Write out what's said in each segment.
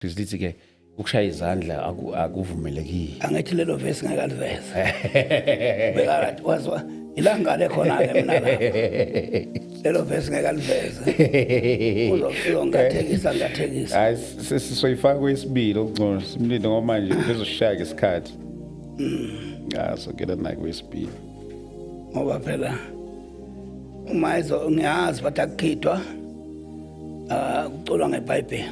Lithi ke ukushaya izandla akuvumelekile. Angithi lelo verse ngakaliveza. Bekathi wazwa ilanga lekhona ke mina la. Lelo verse ngakaliveza. Uzongathekisa ngathekisa. Hayi sesisoyifaka kwesibili okungcono simlinde ngoba manje bezoshaya isikhathi. Ngaso ke lana kwesibili. Ngoba phela uma ngiyazi bathi akukhithwa kuculwa ngeBhayibheli.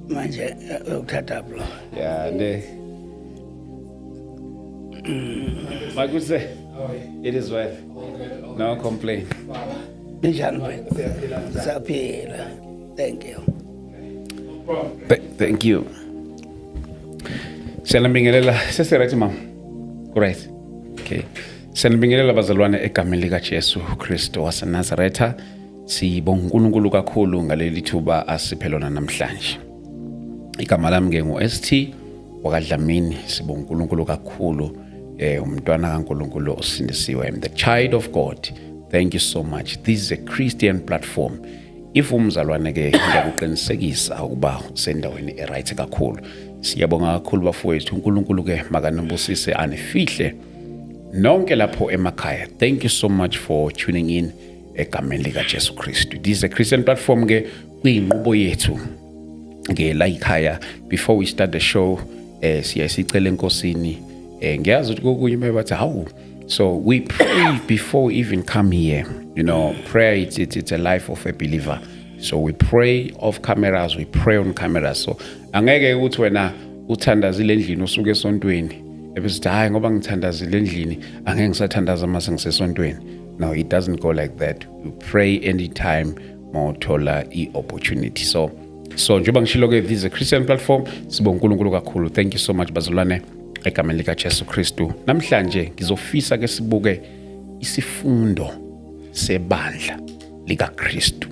Manje ukuthatha blo. Yeah, Makuse, it is well. No complaint. Njani mfethu? Siyaphila. Thank you. Thank you. Siyabingelela sesiright mama. Right. Okay. Siyabingelela bazalwane egameni lika Jesu Kristu waseNazaretha. Sibonga uNkulunkulu kakhulu ngaleli thuba asiphe lona namhlanje. Igama lami ke ngu-ST wakadlamini. Sibonga uNkulunkulu kakhulu umntwana kaNkulunkulu osindisiwe. I'm the child of God. Thank you so much. This is a Christian platform. If umzalwane ke ngiyakuqinisekisa ukuba usendaweni eright kakhulu. Siyabonga kakhulu bafowethu uNkulunkulu ke makanibusise anifihle nonke lapho emakhaya. Thank you so much for tuning in egameni lika Jesu Kristu. This is a Christian platform ke kuyinqubo yethu ke la ikhaya. Before we start the show siyasicela enkosini ngiyazi ukuthi kokunye bathi hawu. So we pray before we even come here. You know, prayer it's a life of a believer. So we pray off cameras, we pray on cameras. So angeke ukuthi wena uthandazile endlini usuke esontweni ebese hayi ngoba ngithandazile endlini angeke ngisathandaza mase ngisesontweni. No, it doesn't go like that. You pray anytime mawuthola i-opportunity. So njengoba ngishilo ke, this is a Christian platform. Sibonga uNkulunkulu kakhulu. Thank you so much bazalwane egameni lika Jesu Kristu. Namhlanje ngizofisa ke sibuke isifundo sebandla lika Kristu.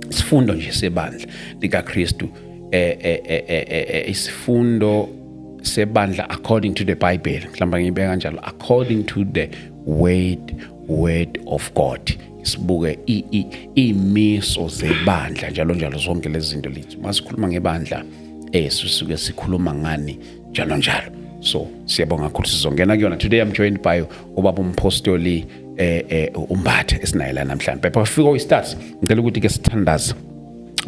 Isifundo nje sebandla lika Kristu. Isifundo sebandla according to the Bible. Mhlawumbe ngibeka kanjalo, according to the word of God. Sibuke imiso zebandla njalo zonke lezi zinto lethu. Masikhuluma ngebandla sisuke sikhuluma ngani njalo. So siyabonga kakhulu sizongena kuyona. Today I'm joined by ubaba umpostoli Umbatha esinaye la namhlanje. Before we start ngicela ukuthi ke sithandaze.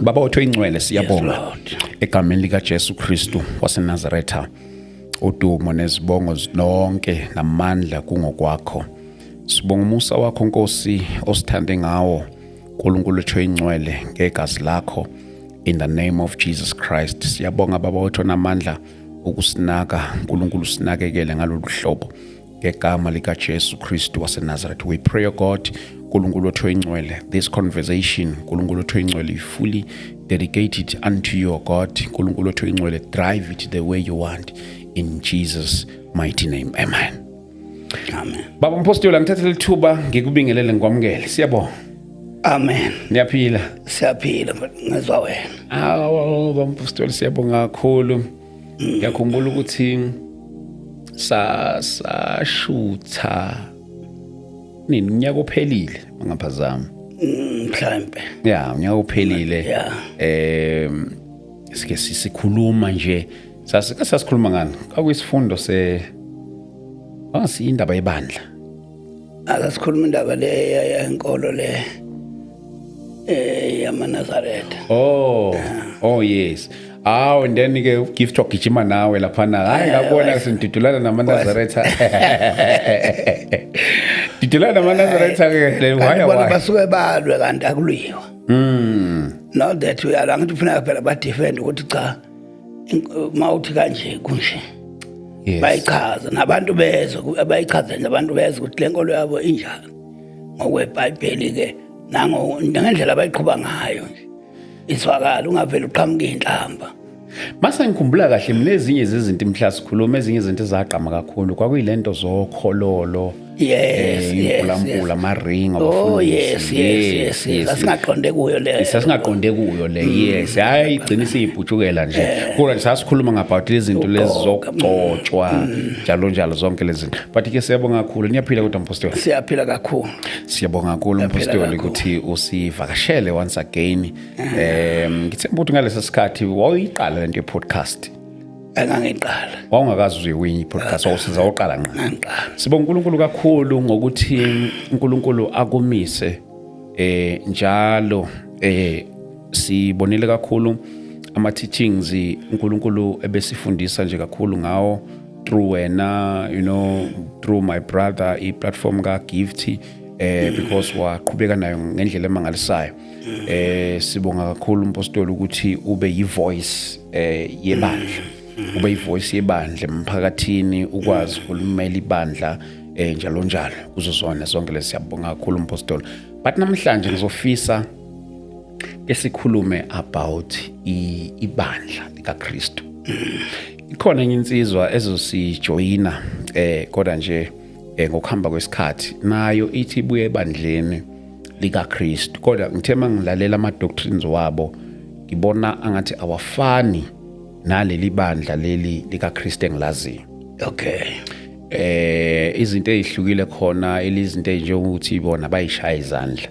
Baba wethu ingcwele siyabonga egameni lika Jesu Kristu waseNazaretha. Udumo nezibongo zonke namandla kungokwakho. Sibonga umusa wakho Nkosi osithande ngawo uNkulunkulu wethu ingcwele ngegazi lakho in the name of Jesus Christ. Siyabonga baba wethu namandla ukusinaka uNkulunkulu sinakekele ngalolu hlobo ngegama lika Jesu Kristu waseNazaretha. We pray God uNkulunkulu wethu ingcwele, this conversation uNkulunkulu wethu ingcwele fully dedicated unto you God. uNkulunkulu wethu ingcwele, drive it the way you want in Jesus mighty name. Amen. Amen. Baba mpostoli ngithatha lithuba ngikubingelele ngikwamukele. Siyabonga. Amen. Niyaphila? Siyaphila ngizwa wena. Baba mpostoli siyabonga kakhulu. Ngiyakhumbula ukuthi sashutha nini unyaka ophelile mangaphazama. Mhlambe. Yeah, unyaka ophelile. Yeah. Sike sikhuluma nje. Sasikhuluma ngani? Kwakuyisifundo indaba yebandla. Akasikhuluma indaba le yenkolo le yamaNazaretha. Oh yes. And then ke gift ogijima nawe lapha na. Hayi ngabona sindidulana namaNazaretha. Didulana namaNazaretha ke le why. Basuke balwe kanti akuliwa. Now that we are ngithi ufuna phela ba defend ukuthi cha mawuthi kanje kunje. Yes. Bayichaza nabantu bezwe abayichaza nabantu bezwe ukuthi lenkolo yabo injani ngokweBhayibheli ke ngendlela abayiqhuba ngayo nje iswakala ungavela uqhamuke inhlamba. Mase ngikhumbula kahle mina ezinye zezinto imhla sikhuluma ezinye izinto ezaqhama kakhulu kwakuyilento zokhololo impulampula ama-ring Oh yes asingaqonde kuyo le sasingaqonde kuyo le yes hayi igcina isiyibhutshukela nje kodwa sasikhuluma about lezi zinto lezi zokugcotshwa njalo zonke lezi zinto but ke siyabonga kakhulu niyaphila kodwa mpostoli siyaphila kakhulu siyabonga kakhulu mpostoli ukuthi usivakashele once again ngithemba ukuthi ngalesi sikhathi wayiqala lento ye-podcast engangiqala wawungakazi uzuyewinye i-podcast wawusiza uqala nqa sibonga uNkulunkulu kakhulu ngokuthi uNkulunkulu akumise njalo sibonile kakhulu ama-teachings uNkulunkulu ebesifundisa nje kakhulu ngawo through wena through my brother i-platform ka-Gift because waqhubeka nayo ngendlela emangalisayo sibonga kakhulu mpostoli ukuthi ube yi-voice yebandla ube yi-voice yebandla emphakathini ukwazi ukulumela ibandla njalo kuzo zonke lezi siyabonga kakhulu mpostoli but namhlanje ngizofisa esikhulume about ibandla likaKristu ikhona enye insizwa ezosijoyina kodwa nje ngokuhamba kwesikhathi nayo ithi ibuye ebandleni likaKristu kodwa ngithema ngilalela ama-doctrines wabo ngibona angathi awafani naleli bandla leli likaKristu engilaziyo okay izinto ezihlukile khona elizinto njengokuthi bona bayishaya izandla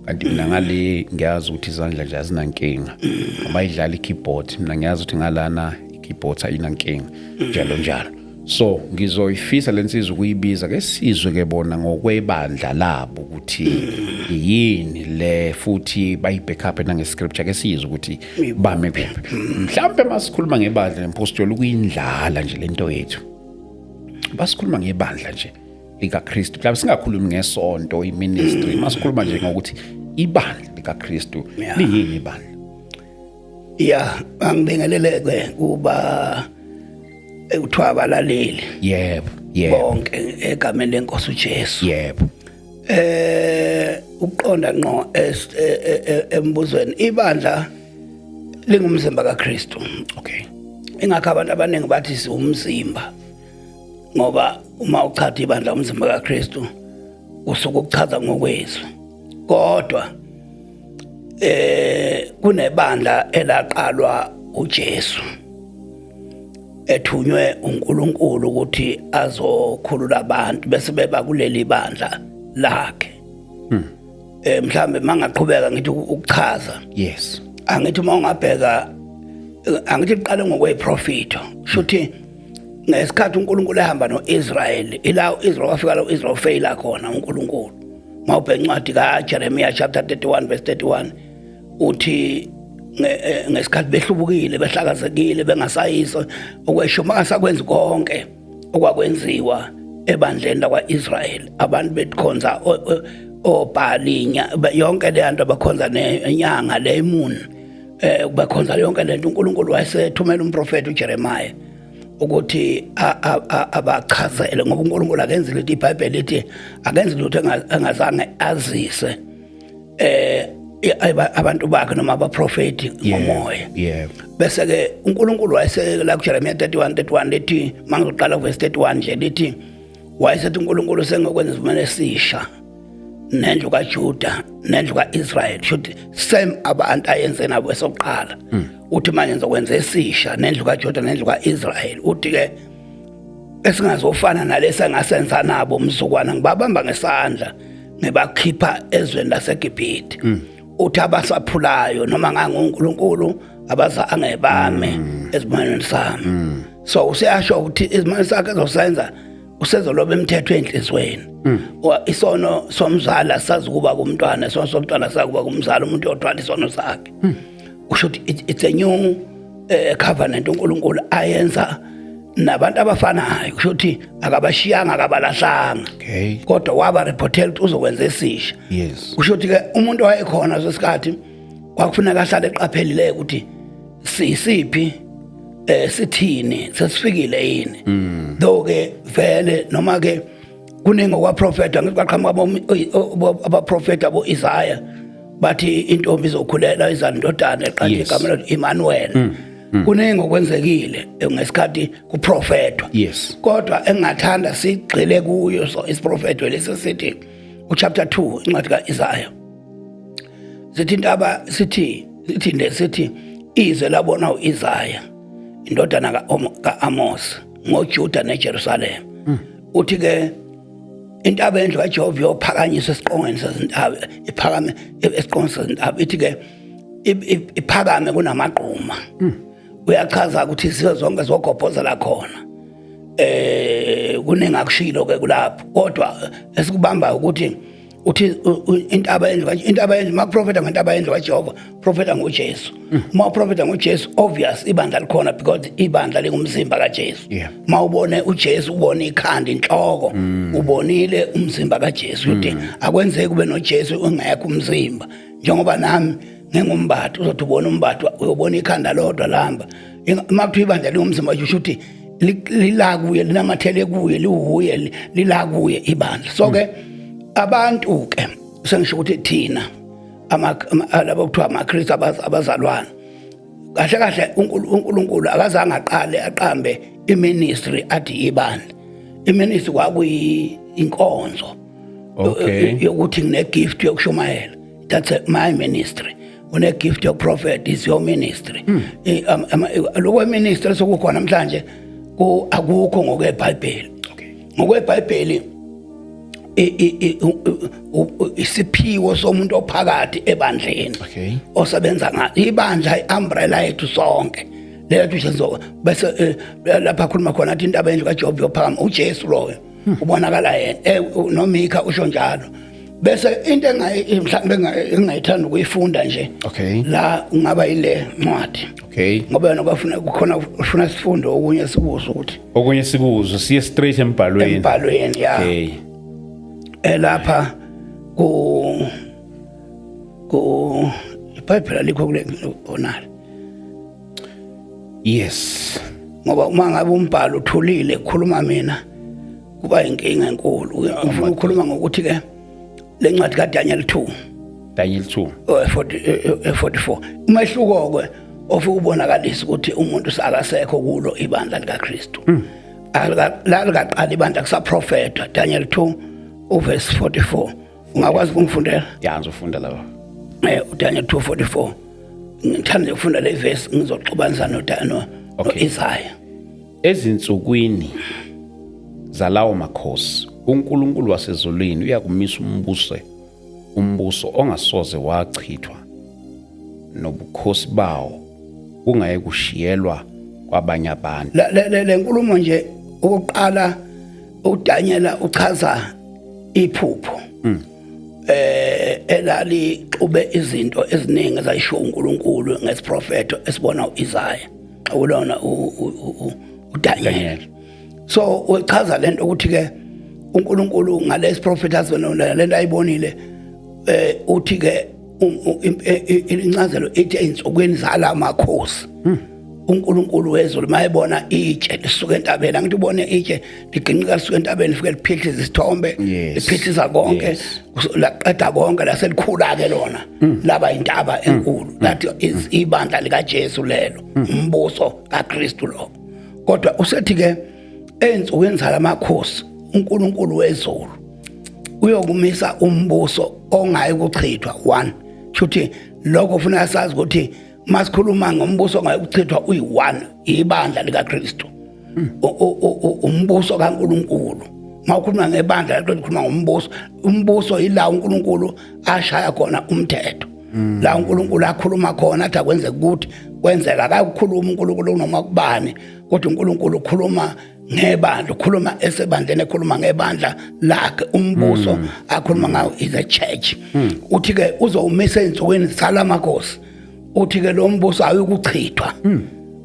kanti mina ngale ngiyazi ukuthi izandla nje azinankinga abayidlala i-keyboard mina ngiyazi ukuthi ngalana i-keyboard ayinankinga njalo so ngizoyifisa lensizwe ukuyibiza ke sizwe ke bona ngokwebandla labo ukuthi yini le futhi bayi-backup nange-scripture ke sizwe ukuthi bame phepha mhlawumbe masikhuluma ngebandla lempostoli ukuyindlala nje lento yethu basikhuluma ngebandla nje likaKristu mhlawumbe singakhulumi ngesonto i-ministry masikhuluma nje ngokuthi ibandla likaKristu liyini ibandla angibingeleleke kuba ekuthiwa abalaleli yebo bonke egameni lenkosi uJesu yebo ukuqonda ngqo embuzweni ibandla lingumzimba kaKristu okay ingakho abantu abaningi bathi siwumzimba ngoba uma uchatha ibandla umzimba kaKristu usuke ukuchaza ngokwezwi kodwa kunebandla elaqalwa uJesu ethunywe uNkulunkulu ukuthi azokhulula abantu bese beba kuleli bandla lakhe mhlambe mangaqhubeka ngithi ukuchaza yes angithi uma ungabheka angithi iqale ngokweprofito shuthi ngesikhathi uNkulunkulu ehamba noIsrael ila uIsrael wafika la uIsrael faila khona uNkulunkulu mawubheka incwadi kaJeremiah chapter 31 verse 31 uthi ngesikhathi behlubukile behlakazekile bengasayiso okwesho makasakwenza konke okwakwenziwa ebandleni lakwaIsrael abantu betkhonza obhalinya yonke le nto abakhonza nenyanga lemoon bakhonza yonke lento uNkulunkulu wayesethumela umprofeti uJeremiah ukuthi abachazele ngoba uNkulunkulu akenzi lutho iBhayibheli lithi akenzi lutho engazange azise abantu bakhe noma abaprofeti ngomoya yebo bese ke uNkulunkulu wayesekela kuJeremiah 31:31 lithi mangizoqala verse 31 nje lithi wayesethi uNkulunkulu sengokwenza isivumelwano esisha nendlu kaJuda nendlu kaIsrael shothi same abantu ayenze nabo esoqala uthi manje ngizokwenza esisha nendlu kaJuda nendlu kaIsrael uthi ke esingazofana nalesa engasenza nabo umzukwana ngibabamba ngesandla ngibakhipha ezweni laseGibhithe uthi abasaphulayo noma nganguNkulunkulu abazange bame ezimaneni sami so useyasho ukuthi izimani sakhe ezosenza usezoloba imithetho enhlizweni isono somzala sazi kuba kumntwana isono somntwana sakuba kumzala umuntu othwala isono sakhe usho ukuthi it's a new covenant uNkulunkulu ayenza nabantu abafanayo kusho ukuthi akabashiyanga akabalahlanga okay kodwa waba reportel ukuthi uzokwenza esisha yes kusho ukuthi ke umuntu wayekhona sesikhathi kwakufuneka ahlale eqaphelile ukuthi sisiphi sithini sesifikile yini though ke vele noma ke kuningi okwaprofeta ngithi kwaqhamuka abaprofeta aboIsaiah bathi intombi izokhulela izandodana eqala igama lo Emmanuel kuningi okwenzekile ngesikhathi kuprofetwa Yes. kodwa engathanda sigxile kuyo so isiprofetho lesisithi uchapter 2 incwadi kaIsaya sithi intaba sithi izwe labona uIsaya indodana kaAmos ngoJuda neJerusalem uthi ke intaba endlu kaJehova yophakanyiswa esiqongweni sezintaba iphakame esiqongweni sezintaba ithi ke iphakame kunamaqhuma uyachaza ukuthi isizo zonke zogobhozela khona kuningakushilo ke kulapho kodwa esikubamba ukuthi uthi intaba endlu makuprofeta ngentaba endlu kaJehova profeta ngoJesu makuprofeta ngoJesu obvious ibandla likhona because ibandla lingumzimba kaJesu mawubone uJesu ubone ikhanda inhloko ubonile umzimba kaJesu uthi akwenzeki kube noJesu ungekho umzimba njengoba nami ngengumbatho uzothi ubona umbatho uyobona ikhanda lodwa lamba makuthi ibandla lingumzimba usho ukuthi lilakuye linamathele kuye lihuye lilakuye ibandla so ke abantu ke sengisho ukuthi thina labo kuthiwa amaKristu abazalwana kahle kahle uNkulunkulu akazange aqambe iministry athi ibandla iministry kwakuyinkonzo yokuthi ngine gift yokushumayela that's my ministry une gift of prophet is your ministry lokho ministry sokukhona namhlanje akukho ngokweBhayibheli ngokweBhayibheli isiphiwo somuntu ophakathi ebandleni osebenza ngayo ibandla iumbrella yethu sonke lethu senzo bese lapha khuluma khona athi intaba endlu kaJehova yophakama uJesu loyo ubonakala yena noMika usho njalo bese into mhlawumbe engayithanda ukuyifunda nje la ungaba ile ncwadi ngoba yena kukhona ufuna sifundo okunye sibuzo ukuthi okunye sibuzo siye straight embhalweni ya lapha ku iBhayibheli likho kule onala yes ngoba uma ngabe umbhalo uthulile ukukhuluma mina kuba inkinga enkulu ngifuna ukukhuluma ngokuthi ke lencwadi kaDaniel 2 44 umehluko ke ofuna ukubonakalisa ukuthi umuntu sakasekho kulo ibandla likaKristu la likaqala ibandla kusaprofeta Daniel 2 verse 44 ungakwazi ukungifundela ngizofunda lapha uDaniel 2:44 ngithanda ukufunda le verse ngizoxubanisa noIsaya ezinsukwini zalawo makhosi uNkulunkulu wasezulwini uyakumisa umbuso ongasoze wachithwa nobukhosi bawo kungaye kushiyelwa kwabanye abantu le nkulumo nje ukuqala uDaniel uchaza iphupho elali xube izinto eziningi ezayisho uNkulunkulu ngesiprofeto esibona uIsaya ulona uDaniel so uchaza lento ukuthi ke uNkulunkulu ngalesi prophet azona lento ayibonile uthi ke incazelo ethi insukweni zala makhosi uNkulunkulu wezulu mayebona itshe lisuka entabeni angithi ubone itshe liginqika lisuka entabeni lifike liphithisa isithombe liphithisa konke laqeda konke laselikhula ke lona laba intaba enkulu that is ibandla lika Jesu lelo umbuso kaKristu lo kodwa usethi ke ensukwini zala makhosi uNkulunkulu wezulu uyokumisa umbuso ongayi kuchithwa 1 futhi lokho ufuna sazi ukuthi masikhuluma ngombuso ongayi kuchithwa uyi1 ibandla likaKristu umbuso kaNkulunkulu mawukhuluma ngebandla likhuluma umbuso ila uNkulunkulu ashaya khona umthetho la uNkulunkulu akhuluma khona athi akwenze ukuthi kwenzeka akakhuluma uNkulunkulu noma kubani kodwa uNkulunkulu ukhuluma ngebandla ukhuluma esebandleni ekhuluma ngebandla lakhe umbuso akhuluma ngawo is a church uthi ke uzowumisa ensukwini zala makhosi uthi ke lo mbuso ayikuchithwa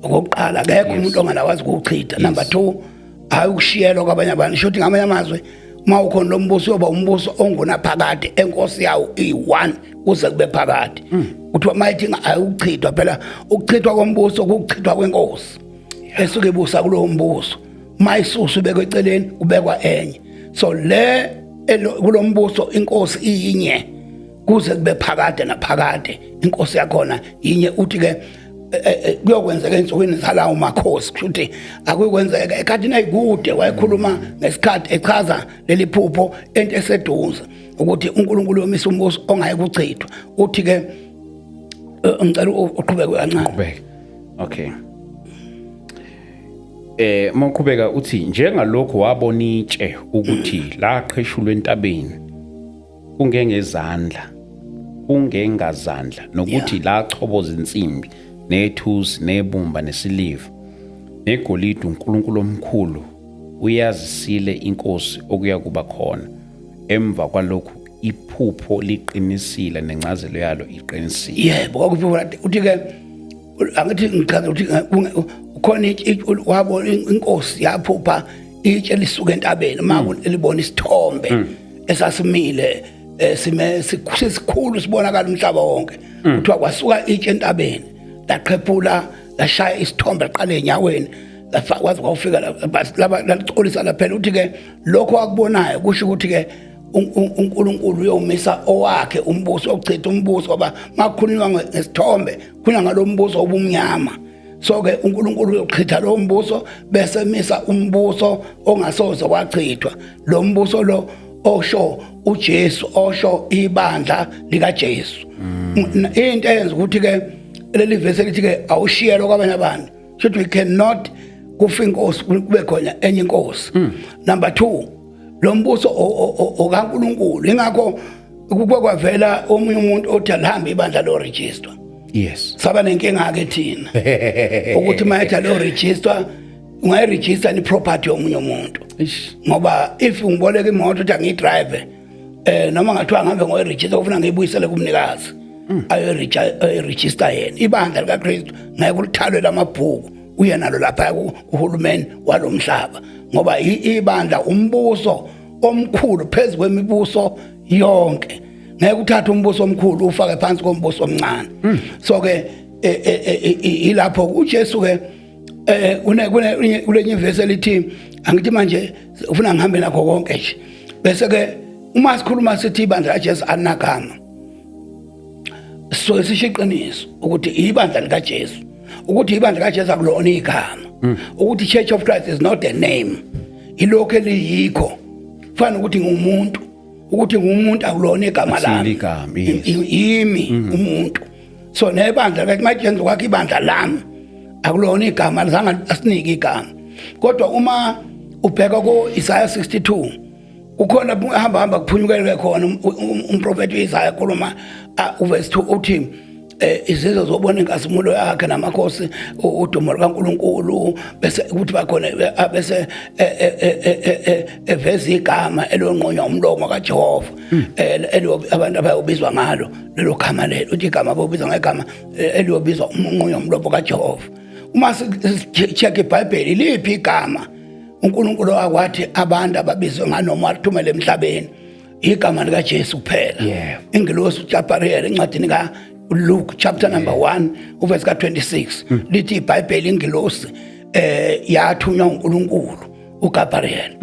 okokuqala akekho umuntu ongalawazi ukuchitha number 2 ayikushiyelwa kwabanye abantu shothi ngamanye amazwe uma ukhona lo mbuso yoba umbuso onguna phakathi enkosi yawo i1 kuze kube phakathi kuthiwa mayithi ayikuchithwa phela ukuchithwa kombuso ukuchithwa kwenkosi esuke ibusa kulo mbuso mayisusu ubekwe eceleni ubekwa enye so le kulombuso inkosi iyinye kuze kube phakade naphakade inkosi yakhona inye uthi ke kuyokwenzeka ensukwini zalawo makhosi futhi akuyikwenzeka ekhathini ayikude wayekhuluma ngesikhathi echaza leli phupho into eseduze ukuthi uNkulunkulu yomisa umbuso ongayikuchithwa uthi ke ngicela uqhubeke kancane. Qhubeka. Okay. Mawuqhubeka uthi njengalokho wabona itshe ukuthi la qheshulwe entabeni kungengazandla nokuthi la choboza insimbi nethusi nebumba nesiliva negolide uNkulunkulu omkhulu uyazisile inkosi okuya kuba khona emva kwalokhu iphupho liqinisile nencazelo yalo iqinisile. Yebo kwakuphupho uthi ke angithi ngichaza ukuthi ukhona wabona inkosi yaphupha itshe lisuka entabeni manje elibona isithombe esasimile sikhulu sibonakala umhlaba wonke kuthiwa kwasuka itshe entabeni laqhephula lashaya isithombe qale enyaweni kwaze kwafika laba lalicolisa laphela uthi ke lokho akubonayo kusho ukuthi ke uNkulunkulu uyomisa owakhe umbuso ochitha umbuso ngoba makukhulunywa ngesithombe kukhulunywa ngalombuso obumnyama so ke uNkulunkulu uyochitha lo mbuso bese misa umbuso ongasoze wachithwa lo mbuso lo osho uJesu osho ibandla lika Jesu into eyenza ukuthi ke leli verse lithi ke awushiyelwa kwabanye abantu should we cannot kufa inkosi kube khona enye inkosi. Number 2 lo mbuso okaNkulunkulu ingakho kwavela omunye umuntu othi alihambe ibandla lo register. Yes. Saba nenkinga ke thina ukuthi mayetha lo register ungayiregister ni property yomunye umuntu ngoba if ungiboleka imoto uthi angidrive noma ngathiwa ngihambe ngoyiregister ufuna ngiyibuyisele kumnikazi ayo-register yena ibandla likaKristu ngeke ulithalwe lamabhuku uye nalo lapha kuhulumeni walomhlaba ngoba ibandla umbuso omkhulu phezulu kwemibuso yonke ngeke uthathe umbuso omkhulu ufake phansi kombuso omncane. So ke ilapho uJesu ke kulenye verse elithi angithi manje ufuna ngihambe nakho konke nje bese ke uma sikhuluma sithi ibandla laJesu anakama so sishiqiniso ukuthi ibandla likaJesu ukuthi ibandla likaJesu akulona igama ukuthi Church of Christ is not a name ilokho eliyikho fana ukuthi ngumuntu ukuthi ngumuntu akulona igama lami yimi umuntu so nebandla likaJesu majenza kwakhe ibandla lami akulona igama lazange asinike igama kodwa uma ubheka ku Isaiah 62 ukhona hamba kuphunyukele khona umprofeti Isaiah khuluma uverse 2 uthi izizwe zobona inkazimulo yakhe namakhosi udumo likaNkulunkulu bese ukuthi bakhona bese eveza igama elonqonywa umlomo kaJehova abantu abayobizwa ngalo lelo gama lelo uthi igama abobizwa ngegama eliyobizwa umnqonywa umlomo kaJehova. Uma sicheck iBhayibheli liphi igama uNkulunkulu wakwathi abantu ababizwe nganoma athumele emhlabeni igama likaJesu kuphela. Ingelosi uGabriel encwadini ka Luke chapter number 1 uverse ka26 lithi iBhayibheli ingelosi yathunywa uNkulunkulu uGabriel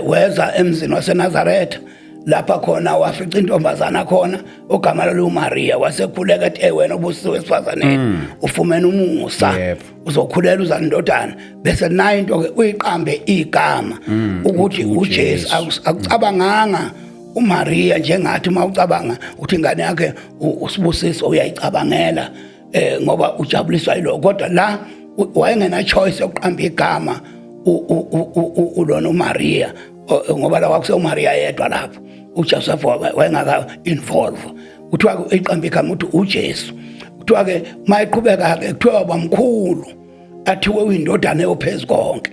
weza emzini waseNazaretha lapha khona wafica intombazana khona ogama lo uMaria wasekhuleka ethi wena ubusiwe esifazaneni ufumene umusa uzokhulela uzandodana bese nayo into ke uyiqambe igama ukuthi uJesu akucabanganga uMaria njengathi mawucabanga uthi ingane yakhe usibusiso uyayicabangela ngoba ujabuliswa yilo kodwa la wayengena choice yokuqamba igama ulona uMaria ngoba la wakuse uMaria yedwa lapho uJoseph wayengaka involve kuthiwa iqamba igama uthi uJesu kuthiwa ke mayiqhubeka ke kuthiwa bamkhulu athiwe uyindodana eyophezulu konke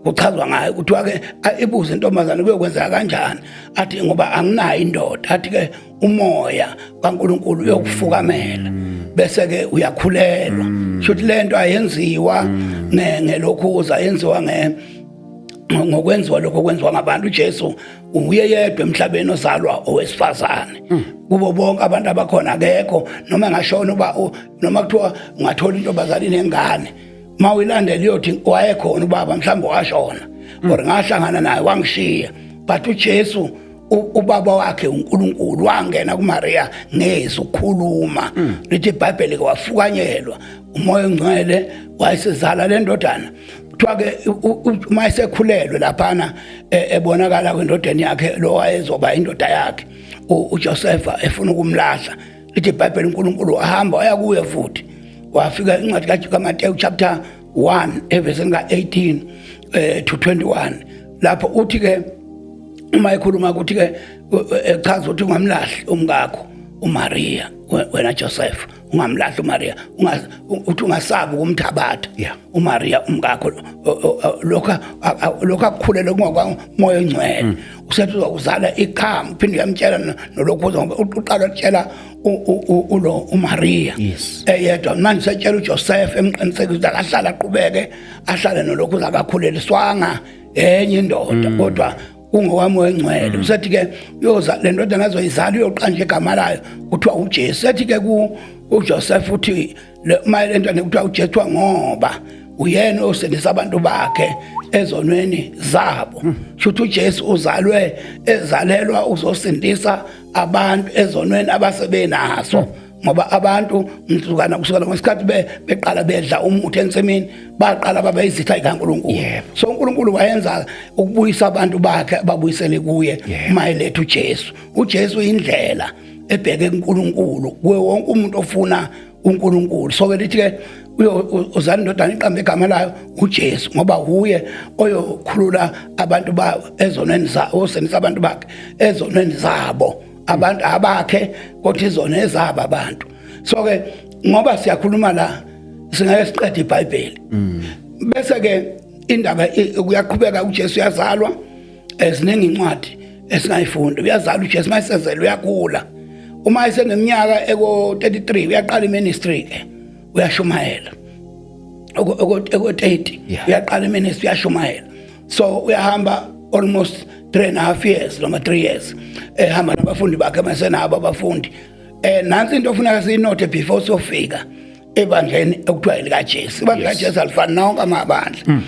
kuchazwa ngayo kuthiwa ke ibuze intombazana kuyokwenzeka kanjani athi ngoba anginayo indoda athi ke umoya kaNkulunkulu uyokufukamela bese ke uyakhulelwa shothi lento ayenziwa ngelokhuza yenziwa ngokwenziwa lokho kwenziwa ngabantu. uJesu uye yedwa emhlabeni ozalwa owesifazane kubo bonke abantu abakhona akekho noma ngashona uba noma kuthiwa ungathola intombazane nengane mawilandela iyothi wayekhona ubaba mhlawumbe washona or ngahlangana naye wangishiya but uJesu ubaba wakhe uNkulunkulu wangena kuMaria ngezwi ukukhuluma lithi iBhayibheli kwafukanyelwa umoya ongcwele wayesezala le ndodana kuthiwa ke uma esekhulelwe laphana ebonakala kwendodeni yakhe lo wayezoba indoda yakhe uJosepha efuna ukumlahla lithi iBhayibheli uNkulunkulu wahamba waya kuye futhi wafika incwadi kaMateyu chapter 1 evesini ka18 to 21 lapho uthi ke uma ekhuluma ukuthi ke echaza ukuthi ungamlahli umkakho uMaria wena Joseph ungamlahli uMaria uthi ungasabi ukumthabatha uMaria umkakho lokho akukhulele kungomoya ongcwele usethi uzokuzala ikhaya uphinde uyamtshela nolokhu uqala ukutshela ulo uMaria yedwa manje setshela uJoseph emqinisekisa akahlala aqhubeke ahlale nolokhu zakakhuleliswanga enye indoda kodwa ungowamoya ongcwele usethi ke yoza le ndodana azoyizala uyoqanja igama layo kuthiwa uJesu sethi ke uJoseph uthi le ndodana kuthiwa uJesu ngoba uyena osindisa abantu bakhe ezonweni zabo shuthi uJesu ezalelwa uzosindisa abantu ezonweni abasebenazo ngoba abantu kusukela ngesikhathi beqala bedla umuthi ensimini baqala babe izitha ikaNkulunkulu so uNkulunkulu wayenza ukubuyisa abantu bakhe ababuyisele kuye mayilethu uJesu indlela ebheke kuNkulunkulu kuwe wonke umuntu ofuna uNkulunkulu so ke lithi ke uzana indodana iqambe igama layo uJesu ngoba uye oyokhulula abantu ba ezonweni zabo osindisa abantu bakhe ezonweni zabo abantu abakhe kodwa izona ezaba abantu so ke ngoba siyakhuluma la singeke siqede iBhayibheli bese ke indaba kuyaqhubeka uJesu yazalwa eziningi incwadi esingayifunda uyazala uJesu mayisezelwe uyakhula uma eseneminyaka eko33 uyaqala iministry ke uyashumayela eko30 uyaqala iministry uyashumayela so uyahamba almost 3.5 years noma 3 years ehamba nabafundi bakhe masenabo abafundi nansi into ofuneka siyinote before sofika ebandleni okuthiwa likaJesu ibandla likaJesu alifani nonke amabandla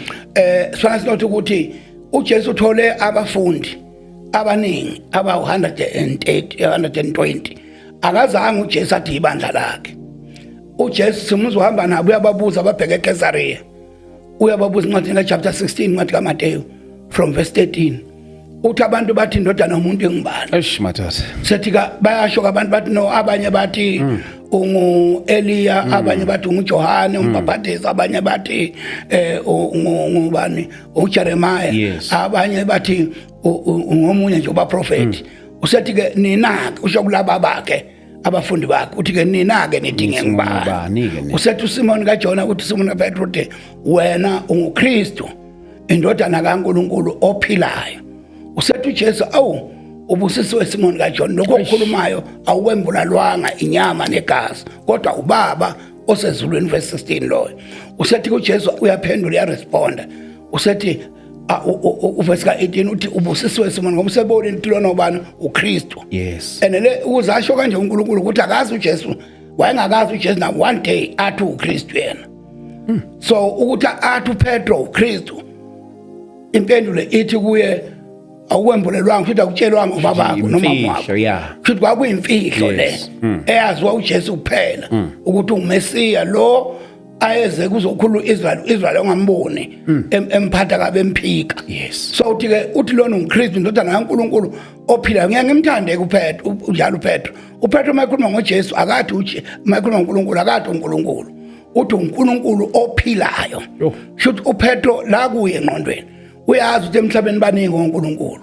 sifana sinote ukuthi uJesu uthole abafundi abaningi aba 120 akazange uJesu athi ibandla lakhe uJesu simuzwa uhamba nabo uyababuza ababheke eCaesarea uyababuza incwadi kaChapter 16 incwadi kaMateyu from verse 13 uthi abantu bathi indodana yomuntu engibani madoda sethi bayasho abantu bathi no abanye bathi ungu-Eliya abanye bathi unguJohane umbhaphathizi abanye bathi ungubani uJeremiah abanye bathi ungomunye nje ubaprofeti usethi ke nina-ke usho kulaba bakhe abafundi bakhe uthi ke nina-ke nidinge ngibani usethi uSimoni kaJona uthi uSimoni kaPetru uthi wena unguKristu indodana kaNkulunkulu ophilayo usethi uJesu ubusisiwe Simoni kaJona lokho okukhulumayo awukwembulalwanga inyama negazi kodwa ubaba osezulwini verse 16 loyo usethi uJesu uyaphendula uyaresponda usethi uverse ka18 uthi ubusisiwe Simoni ngoba usebona intilona ubani uKristu enele uzasho kanje uNkulunkulu ukuthi akazi uJesu wayengakazi uJesu na one day athi uKristu yena so ukuthi athi uPetro uKristu impendulo ithi kuye awukwembulelwanga futhi akutshelwanga ubabakho noma mwakho futhi kwakuyimfihlo le eyaziwa uJesu kuphela ukuthi uMesiya lo ayeze kuzokhulula Israel ongamboni emphatha kabe emphika so uthi ke uthi lona uKristu indodana kaNkulunkulu ophilayo ngiyangimthande kuPetro njalo uPetro mayikhuluma ngoJesu akathi mayikhuluma ngoNkulunkulu akathi uNkulunkulu uthi uNkulunkulu ophilayo futhi uPetro la kuye engqondweni uyazi ukuthi emhlabeni baningi ngoNkulunkulu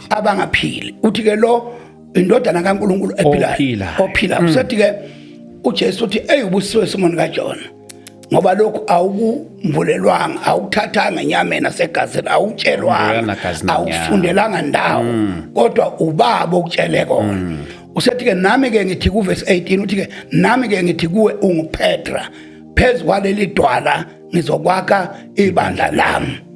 abangaphili uthi ke lo indodana kaNkulunkulu ophilayo usethi ke uJesu uthi ubusisiwe Simoni kaJona ngoba lokhu awukumvulelwanga awukuthathanga enyameni nasegazini awutshelwanga awufundelanga ndawo kodwa ubaba okutshele kona usethi ke nami ke ngithi ku verse 18 uthi ke nami ke ngithi kuwe unguPetra phezu kwaleli dwala ngizokwakha ibandla lami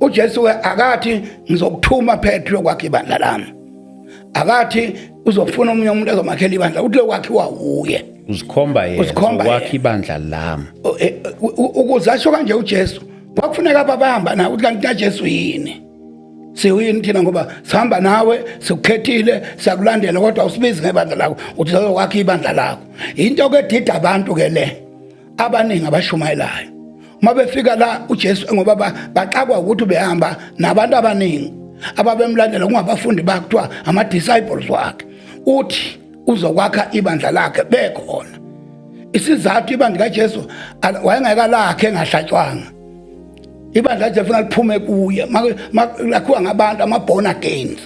uJesu akathi ngizokuthuma Petro kwakhe ibandla lami akathi uzofuna omunye umuntu ezomakhela ibandla uthi lokwakhiwa uye uzikhomba yena kwakhe ibandla lami ukuzasho kanje uJesu kwakufuneka babahamba na ukuthi kanti kaJesu yini Siwini thina ngoba sihamba nawe sikukhethile siyakulandela kodwa usibizi ngebandla lakho uthi sazokwakha ibandla lakho. Into ke edida abantu ke le abaningi abashumayelayo. Uma befika la uJesu ngoba baxakwa ukuthi behamba nabantu abaningi ababemlandela kungabafundi bakhe kuthiwa ama disciples wakhe. Uthi uzokwakha ibandla lakhe bekhona. Isizathu ibandla kaJesu wayengeka lakhe engahlatshwanga. Ibandla laJesu funa liphume kuye lakhiwa ngabantu ama-born again.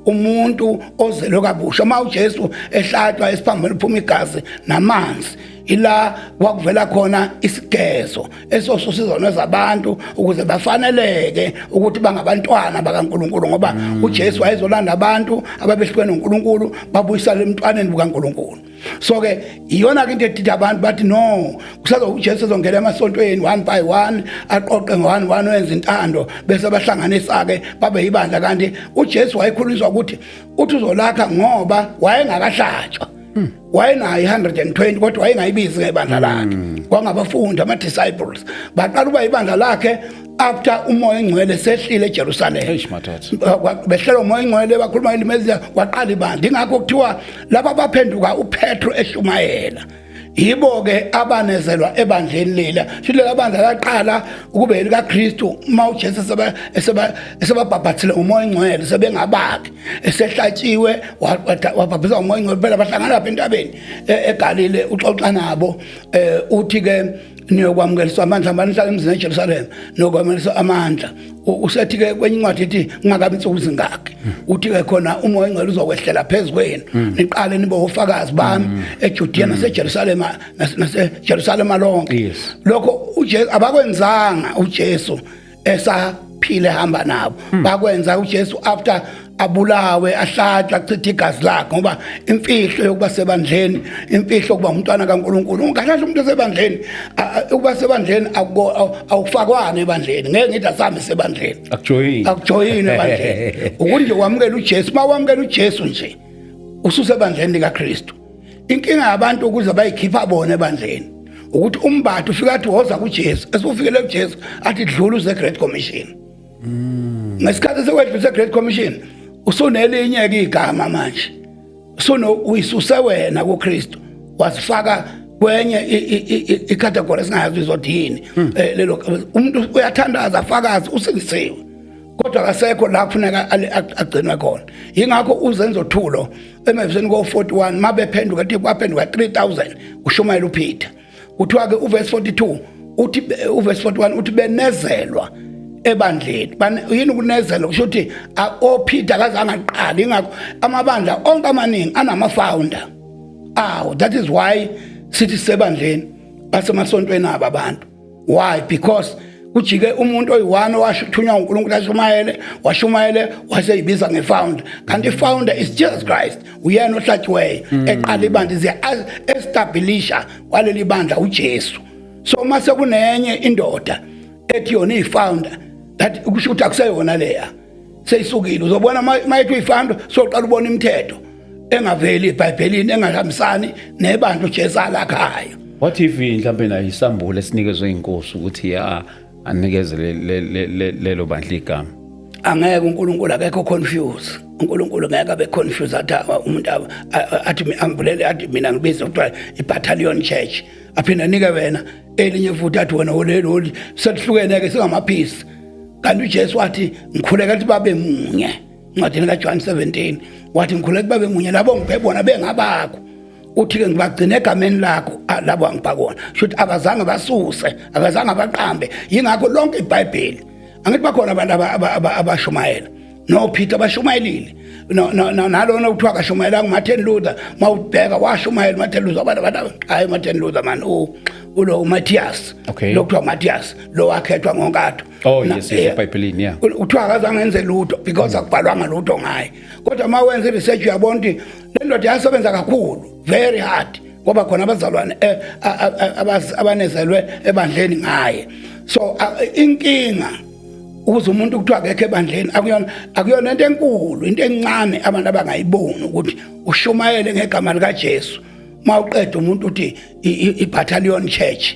Umuntu ozelwe kabusha uma uJesu ehlatshwa esiphambili liphuma igazi namanzi ila wakuvela khona isigezo esosizona zabantu ukuze bafaneleke ukuthi bangabantwana bakaNkuluNkulu ngoba uJesu wayezolanda abantu ababehlukene noNkuluNkulu babuyisana emntwaneni bukaNkuluNkulu. So ke iyona into edida abantu bathi no kusazo uJesu ezongena emasontweni one by one aqoqe ngo-1 wenza intando bese bahlanganisa ke babe yibandla kanti uJesu wayekhulunyiswa ukuthi uthi uzolakha ngoba wayengakahlatshwa. Wayenayo 120 kodwa wayengayibizi ngebandla lakhe kwangabafundi ama disciples baqala uba ibandla lakhe after umoya engcwele sehlile eJerusalem. Behlela umoya engcwele bakhuluma ilimezi kwaqala ibandla. Ingakho kuthiwa laba baphenduka uPetro eshumayela yibo ke abanezelwa ebandleni lela. Shilo labandla laqala ukube elikaKristu uma uJesu esebabhabhathile umoya engcwele sebengabakhe esehlatshiwe wabhabhisa umoya engcwele phela bahlangana lapha entabeni eGalile uxoxa nabo uthi ke niyokwamukeliswa amandla manihlala emzini eJerusalem nokwamukeliswa amandla. Usethi ke kwenye incwadi ethi ngakabi insuku zingakhe uthi ke khona umoya engcwele uzokwehlela phezulu niqale nibe ofakazi bami eJudea naseJerusalem naseJerusalem lonke. Lokho uJesu abakwenzanga uJesu esaphile hamba nabo bakwenza uJesu after abulawe ahlatshwa achitha igazi lakhe ngoba imfihlo yokuba sebandleni imfihlo kuba umntwana kaNkuluNkulu ungahlahla umuntu sebandleni ukuba sebandleni awufakwana ebandleni ngeke ngithi asambe sebandleni akujoyine ebandleni ukunje kwamukela uJesu mawamukela uJesu nje ususebandleni likaKristu. Inkinga yabantu ukuze bayikhipha bona ebandleni ukuthi umbathu ufika athi woza kuJesu esifikele kuJesu athi dlula uze Great Commission. Ngesikhathi sekwedlula Great Commission usunelinye ke igama manje uyisuse wena kuKristu wasifaka kwenye icategory singayazi izothini lelo umuntu uyathandaza afakazi usikisiwe kodwa akasekho la kufuneka agcinwe khona. Ingakho uzenzo Thulo emevesini ko41 mabephenduka ethi kwaphenduka 3000 ushumayela uPeter kuthiwa ke uverse 42 uthi uverse 41 uthi benezelwa ebandleni yini ukunezela kusho ukuthi oPeter akazange aqala. Ingakho amabandla onke amaningi anama-founder that is why sithi sebandleni basemasontweni aba abantu. Why? Because kujike umuntu oyi-1 owashunywa uNkulunkulu washumayele waseyibiza nge-founder kanti i-founder is Jesus Christ uyena ohlatshiweyo eqala ibandla ze establisha waleli bandla uJesu. So mase kunenye indoda ethi yona iyi-founder that kusho ukuthi akuseyona leya seyisukile uzobona mayethi uyi-founder soqala ubona imithetho engaveli eBhayibhelini engahambisani nebandla uJesu alakhayo. What if mhlambe nayo isambulo esinikezwe inkosi ukuthi anikeze lelo bandla igama? Angeke uNkulunkulu akekho confuse. uNkulunkulu ngeke abe confuse athi umuntu athi angivulele athi mina ngibiza ukuthiwa i-battalion church aphinda nike wena elinye futhi athi wena oleloli selihlukene ke singamaphisi. Kanti uJesu wathi ngikhuleka ukuthi babe munye. Incwadini kaJohn 17 wathi ngikhuleka babe munye labo ngibona bengabakho. Uthi ke ngibagcina egameni lakho labo angibhakona. Shothi akazange basuse, akazange baqambe. Yingakho lonke iBhayibheli angithi bakhona abantu abashumayela. No Peter bashumayelile. Nalona uthiwa kashumayela nguMartin Luther mawubheka washumayela uMartin Luther abantu hayi Martin Luther man ulo Matthias lokuthiwa Matthias lo wakhethwa ngonkatho. Oh yes eBhayibhelini yeah. Uthiwa akazange enze lutho because akubhalwanga lutho ngaye. Kodwa mawenza iresearch uyabona ukuthi le ndoda yasebenza kakhulu very hard ngoba khona abazalwane abanezelwe ebandleni ngaye. So inkinga ukuze umuntu kuthiwa akekho ebandleni akuyona into enkulu into encane abantu abangayiboni ukuthi ushumayele ngegama likaJesu mawuqeda umuntu uthi i-battalion church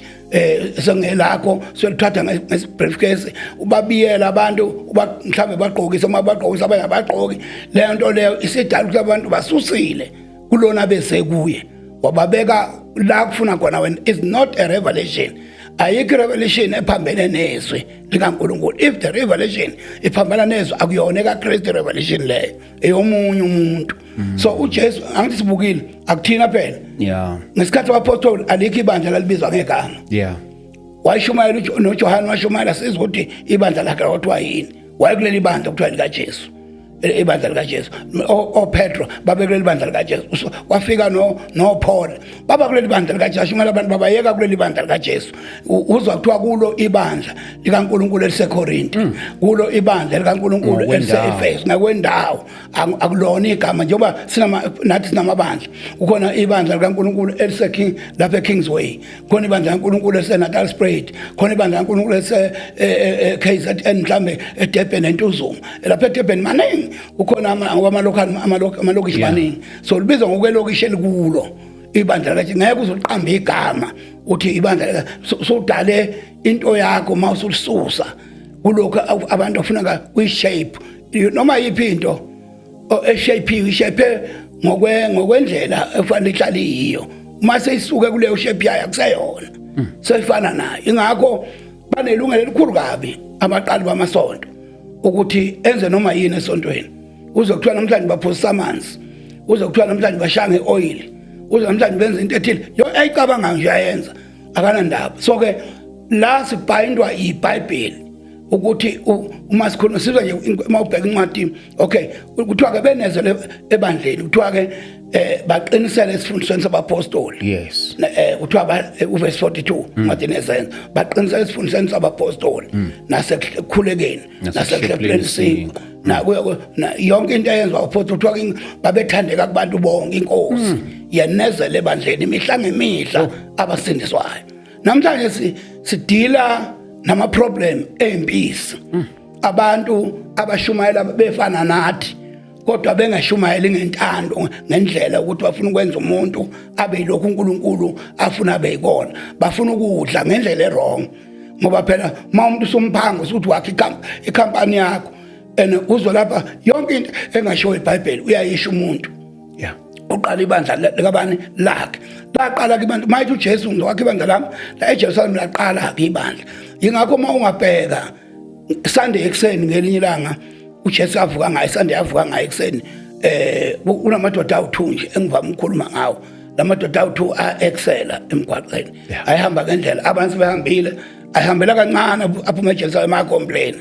sengelakho selithatha ngesbriefcase ubabiyela abantu uba mhlambe bagqokisa mabagqokisa abangabagqoki lento leyo isidala ukuthi abantu basusile kulona bese kuye wababeka la kufuna khona wena is not a revelation ayikho revelation ephambene nezwe likaNkulunkulu. If the revelation iphambana nezwe akuyona kaKristu revelation leyo eyomunye umuntu. So uJesu angithi sibukile akuthina phela ngesikhathi abapostoli alikho ibandla lalibizwa ngegama wayishumayela noJohane washumayela sizwe ukuthi ibandla lakhe kwathiwa yini wayekuleli bandla kuthiwa likaJesu ibandla likaJesu oPetro babekuleli bandla likaJesu wafika no Paul baba kuleli bandla likaJesu shumela abantu babayeka kuleli bandla likaJesu uzwa kuthiwa kulo ibandla likaNkulunkulu eliseKorinti kulo ibandla likaNkulunkulu eliseEfeso ngakwendawo akulona igama njengoba nathi sinamabandla kukhona ibandla likaNkulunkulu eliseKing lapha eKingsway khona ibandla likaNkulunkulu eliseNatal Springs khona ibandla likaNkulunkulu KZN mhlambe eDurban eNtuzuma lapha eDurban maningi ukhona amalokishi maningi so libizwa ngokwelokishi elikulo ibandla lakhe ngeke uzoqamba igama uthi ibandla sodale into yakho mawusulisusa kuloko abantu afuna kwi-shape noma yiphi into ishape ngokwendlela efanele ihlale yiyo mase isuke kuleyo shape yayo akuseyona sefana nayo ingakho banelungelo elikhulu kabi abaqali bamasonto ukuthi enze noma yini esontweni uzokuthiwa namhlanje baphosa amanzi uzokuthiwa namhlanje bashange oil namhlanje benza into ethile yo ayicabanga nje ayenza akanandaba so ke la sibhayindwa iBhayibheli ukuthi uma sikhona sizwa nje uma ubheka incwadi okay kuthiwa ke benezele ebandleni kuthiwa ke baqinisele isifundisweni sabapostoli kuthiwa uverse 42 ngathi nezenza baqinisele isifundisweni sabapostoli nasekukhulekeni nasekuhlephleniseni na yonke into eyenziwa apostoli kuthiwa babethandeka kubantu bonke inkosi yenezele ebandleni imihla ngemihla abasindiswayo namhlanje sidila nama problem empisi abantu abashumayela befana nathi kodwa bengashumayeli ngentando ngendlela ukuthi bafuna ukwenza umuntu abe lokhu uNkulunkulu afuna abe yikona bafuna ukudla ngendlela errong ngoba phela umuntu somphango ukuthi wakhe ikhampani yakho uzwa lapha yonke into engasho iBhayibheli uyayisho umuntu uqala ibandla likabani lakhe laqala kubantu mayithi uJesu ngizowakha ibandla lami la eJerusalem laqala ibandla ingakho uma ungabheka Sunday ekseni ngelinye ilanga uJesu avuka ngayo Sunday avuka ngayo ekseni unamadoda awu2 nje engivama ukukhuluma ngawo lamadoda awu2 aexcela emgwaqeni ayihamba ngendlela abantu behambile ayihambela kancane aphuma eJerusalem complain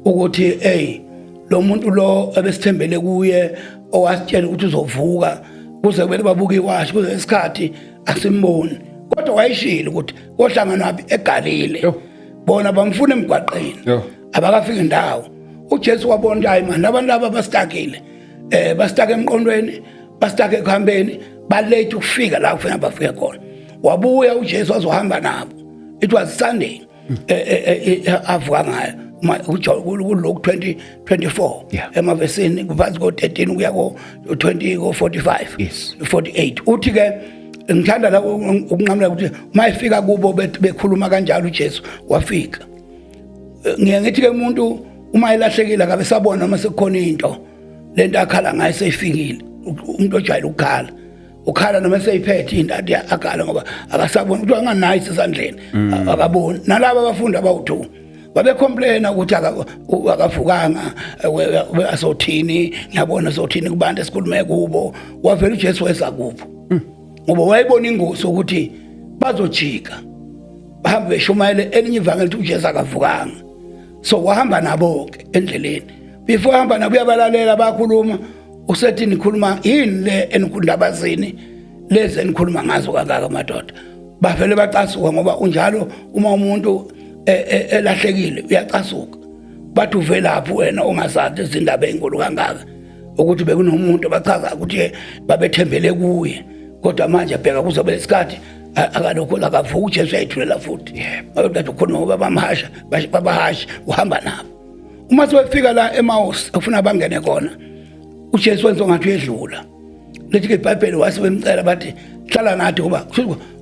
ukuthi lo muntu lo ebesithembele kuye owasitshela ukuthi uzovuka kuze kumele babuke iwashi kuze isikhathi asimboni kodwa wayishilo ukuthi ohlangana wapi eGalile bona bamfuna emgwaqeni abakafika indawo uJesu wabona hayi man abantu laba bastakile bastake emqondweni bastake ekuhambeni balate ukufika la kufanele bafike khona wabuya uJesu wazohamba nabo it was Sunday avuka ngayo kulokhu 2024 emavesini kuphansi ko13 kuya ko20 ko45 48 uthi ke ngithanda la ukunqamula ukuthi mayifika kubo bekhuluma kanjalo uJesu wafika ngiyangithi ke umuntu uma elahlekile akabe sabona uma sekukhona into lento akhala ngayo seyifikile umuntu ojayela ukhala noma seyiphethe indadi akhala ngoba akasabona ukuthi anganayo isandleni akaboni nalabo abafundi abawu2 babecomplaina ukuthi akavukanga asothini ngiyabona sothini kubantu esikhulume kubo wavela uJesu weza kubo ngoba wayibona ingozi ukuthi bazojika bahambe beshumayele elinye ivangeli ukuthi uJesu akavukanga so wahamba nabo ke endleleni before hamba nabo uyabalalela bakhuluma usethi nikhuluma yini le enikundabazini lezi enikhuluma ngazo kangaka madoda bavele bacasuka ngoba unjalo uma umuntu elahlekile uyacasuka bathi uvelaphi wena ongazathi izindaba ezinkulu kangaka ukuthi bekunomuntu bachaza ukuthi babethembele kuye kodwa manje bheka kuzobe lesikhathi akalokho lakavuka uJesu ayithulela futhi bathi ukhuluma ngoba bamhasha babahasha uhamba nabo uma sebefika la eMaus ufuna bangene khona uJesu wenza ngathi uyedlula lethi ke iBhayibheli wasebemcela bathi hlala nathi ngoba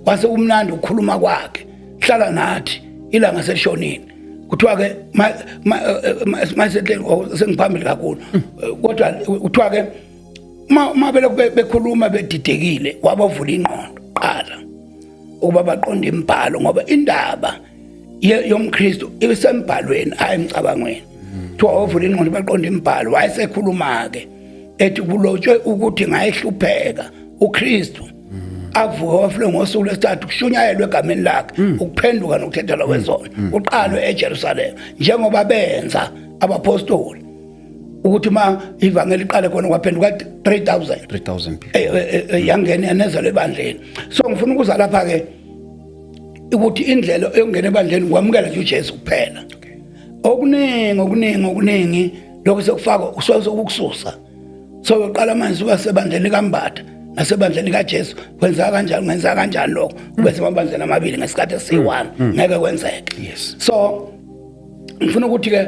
wase umnandi ukukhuluma kwakhe hlala nathi ilanga selishonini kuthiwa ke mayisehle sengiphambili kakhulu kodwa kuthiwa ke ma bekhuluma bedidekile wabavula ingqondo qala ukuba baqonde imibhalo ngoba indaba yomKristu isembhalweni ayimcabangweni kuthiwa wavula ingqondo baqonde imibhalo wayesekhuluma ke ethi kulotshwe ukuthi ngayehlupheka uKristu avuka wafike ngosuku lwesithathu kushunyayelwe egameni lakhe ukuphenduka nokuthethelwa kwezono uqalwe eJerusalem njengoba benza abapostoli ukuthi ma ivangeli iqale khona kwaphenduka 3000 yangena yanezela ebandleni so ngifuna ukuza lapha ke ukuthi indlela eyongena ebandleni kwamukela nje uJesu kuphela okuningi lokho sekufaka usoze ukukususa so uqala manje uba sebandleni kaMbatha nasebandleni kaJesu kwenza kanjani ngenza kanjani lokho bese mabandleni amabili ngesikhathi esi1 ngeke kwenzeke yes so ngifuna ukuthi ke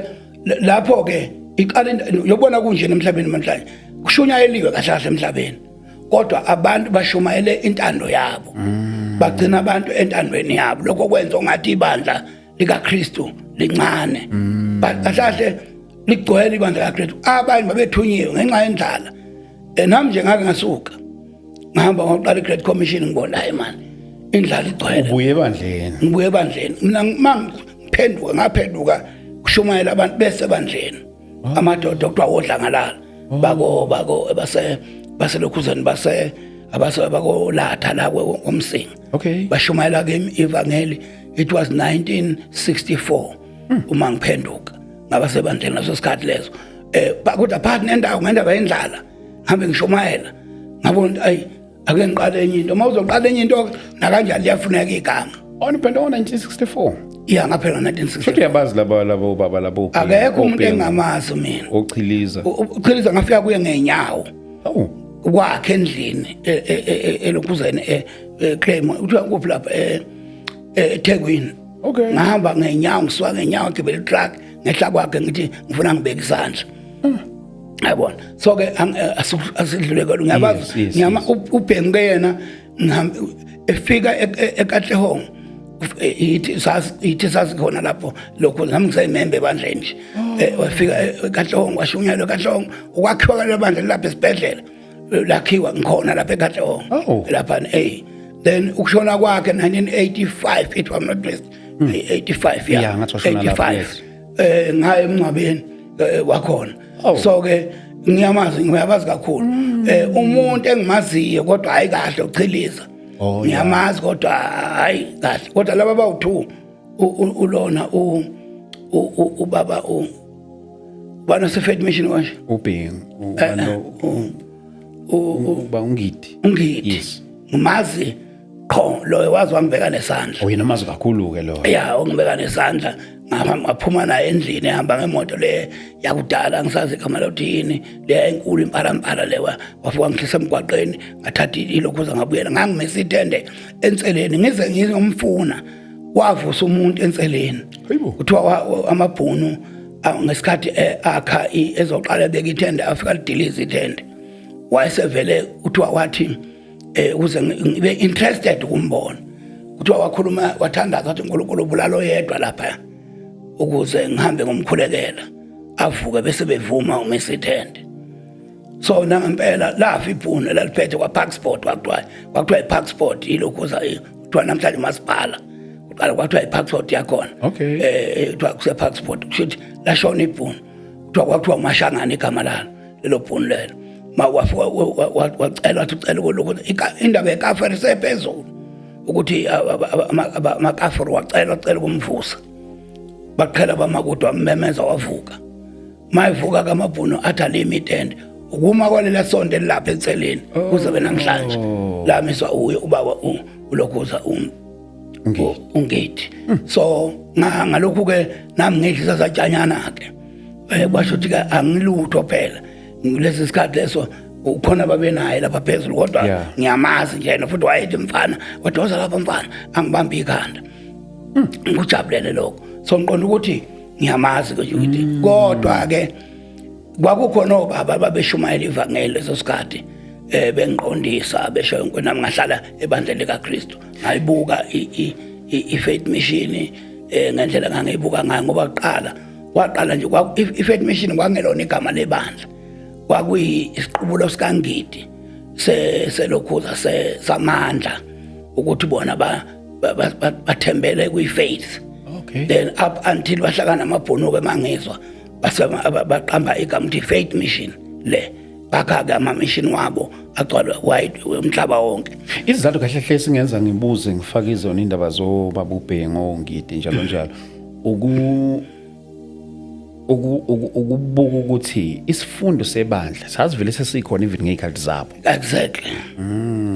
lapho ke iqala yobona kunje emhlabeni namhlanje kushunyayeliwe kahle kahle emhlabeni kodwa abantu bashumayele intando yabo bagcina abantu entandweni yabo lokho kwenza ngathi ibandla likaKristu lincane kahle ligcwele ibandla likaKristu abanye babethunyiwe ngenxa yendlala nami nje ngake ngasuka ngihamba ngoqala iGreat Commission ngibona hayi man indlala igcwele ngibuye ebandleni mina ngaphenduka kushumayela abantu besebandleni amadoda okuthiwa wodlangalala bako baselokhuzeni abasebakolatha la komsinga bashumayela ke ivangeli it was 1964 uma ngiphenduka ngabasebandleni naso sikhathi leso kodwa phakathi nendawo ngendaba yendlala ngihambe ngishumayela ngabona ayi ake ngiqale enye into mawuzoqala enye into nakanjani liyafuneka igama oniphendwa ngo1964 yeah ngaphela 1964 futhi yabazi labo baba labo akekho umuntu engamazi mina uchiliza ngafika kuye ngenyawo kwakhe endlini elokhuzeni claim uthiwa kuphi lapha eThekwini ngihamba ngenyawo ngisuka ngenyawo ngibele truck ngehla kwakhe ngithi ngifuna ngibeke isandla yabona so ke asidlulekela ngiyabazi ngiyama ubhengu yena ngihambe efika eKatlehong ithi sasikhona lapho lokho nami ngisayimembe ebandleni nje wafika eKatlehong washunyelwa eKatlehong ukwakhiwa lebandla lapha esibhedlela lakhiwa ngikhona lapha eKatlehong lapha then ukushona kwakhe 1985 if I'm not mistaken 85 yeah 85 ngaye emncwabeni wakhona so ke ngiyabazi kakhulu umuntu engimaziyo kodwa hayi kahle uchiliza ngiyamazi kodwa hayi kahle kodwa laba bawu2 ulona ubaba bana seFaith Mission washo ubhengu uba ungidi yes ngimazi qho lo wazi wangibeka nesandla oyena mazi kakhulu ke lo yeah ungibeka nesandla ngaphuma naye endlini ehamba ngemoto le yakudala ngisazi igama lothini le enkulu impala lewa wafika ngihlisa emgwaqeni ngathatha ilokhuza ngabuyela ngangimisa ithende enseleni ngize ngizomfuna wavusa umuntu enseleni kuthiwa amabhunu ngesikhathi akha ezoqala beka ithende afika lidilize ithende wayesevele kuthiwa wathi ukuze ngibe interested ukumbona kuthiwa wakhuluma wathandaza wathi uNkulunkulu ubulala oyedwa lapha ukuze ngihambe ngomkhulekela avuke bese bevuma umesithende so ngempela lafi ibhunu laliphethe kwaParksport kwakuthiwa iParksport ilokhuza kuthiwa namhlanje masiphala uqala kwathiwa iParksport yakhona kuthiwa kuseParksport kushuthi lashona ibhunu kuthiwa uMashangana igama lalo lelo bhunu lelo mawafika wacela lokho indaba yeKafari sephezulu ukuthi amakafiri wacela kumvusa baqhela bamakodwa mmemeza wavuka mayivuka kamabhuno athalimithende ukuma kwalela sonto elapha enseleni kuze benamhlanje la miswa uye ubaba ulokhuza ungedi so ngalokhu ke nami ngidlisa satshanyana ke kwasho ukuthi angilutho phela lesi sikhathi leso ukhona babenaye lapha phezulu kodwa ngiyamazi nje futhi wayethi mfana wadoza lapha mfana angibambi ikhanda ngikujabulele lokho so ngiqonda ukuthi ngiyamazi ukuthi kodwa ke kwakukhona obaba babeshumayela ivangeli leso sikhathi bengiqondisa besho nami ngahlala ebandleni likaKristu ngayibuka i-Faith Mission ngendlela ngangibuka ngayo ngoba waqala nje i-Faith Mission kwangelona igama lebandla kwakuyisiqubulo sikangidi selokhuza samandla ukuthi bona bathembele kwi-faith. Okay. Then up until bahlakana amabhunuko emangizwa baqamba igama ukuthi Faith Mission le bakha-ke ama-mission wabo agcwala wide umhlaba wonke. Isizathu kahle hle singenza ngibuze ngifake izona indaba zobaba uBhengu ngidi njalo njalo ukubuka ukuthi isifundo sebandla sasivele sesikhona even ngeyikhathi zabo. Exactly.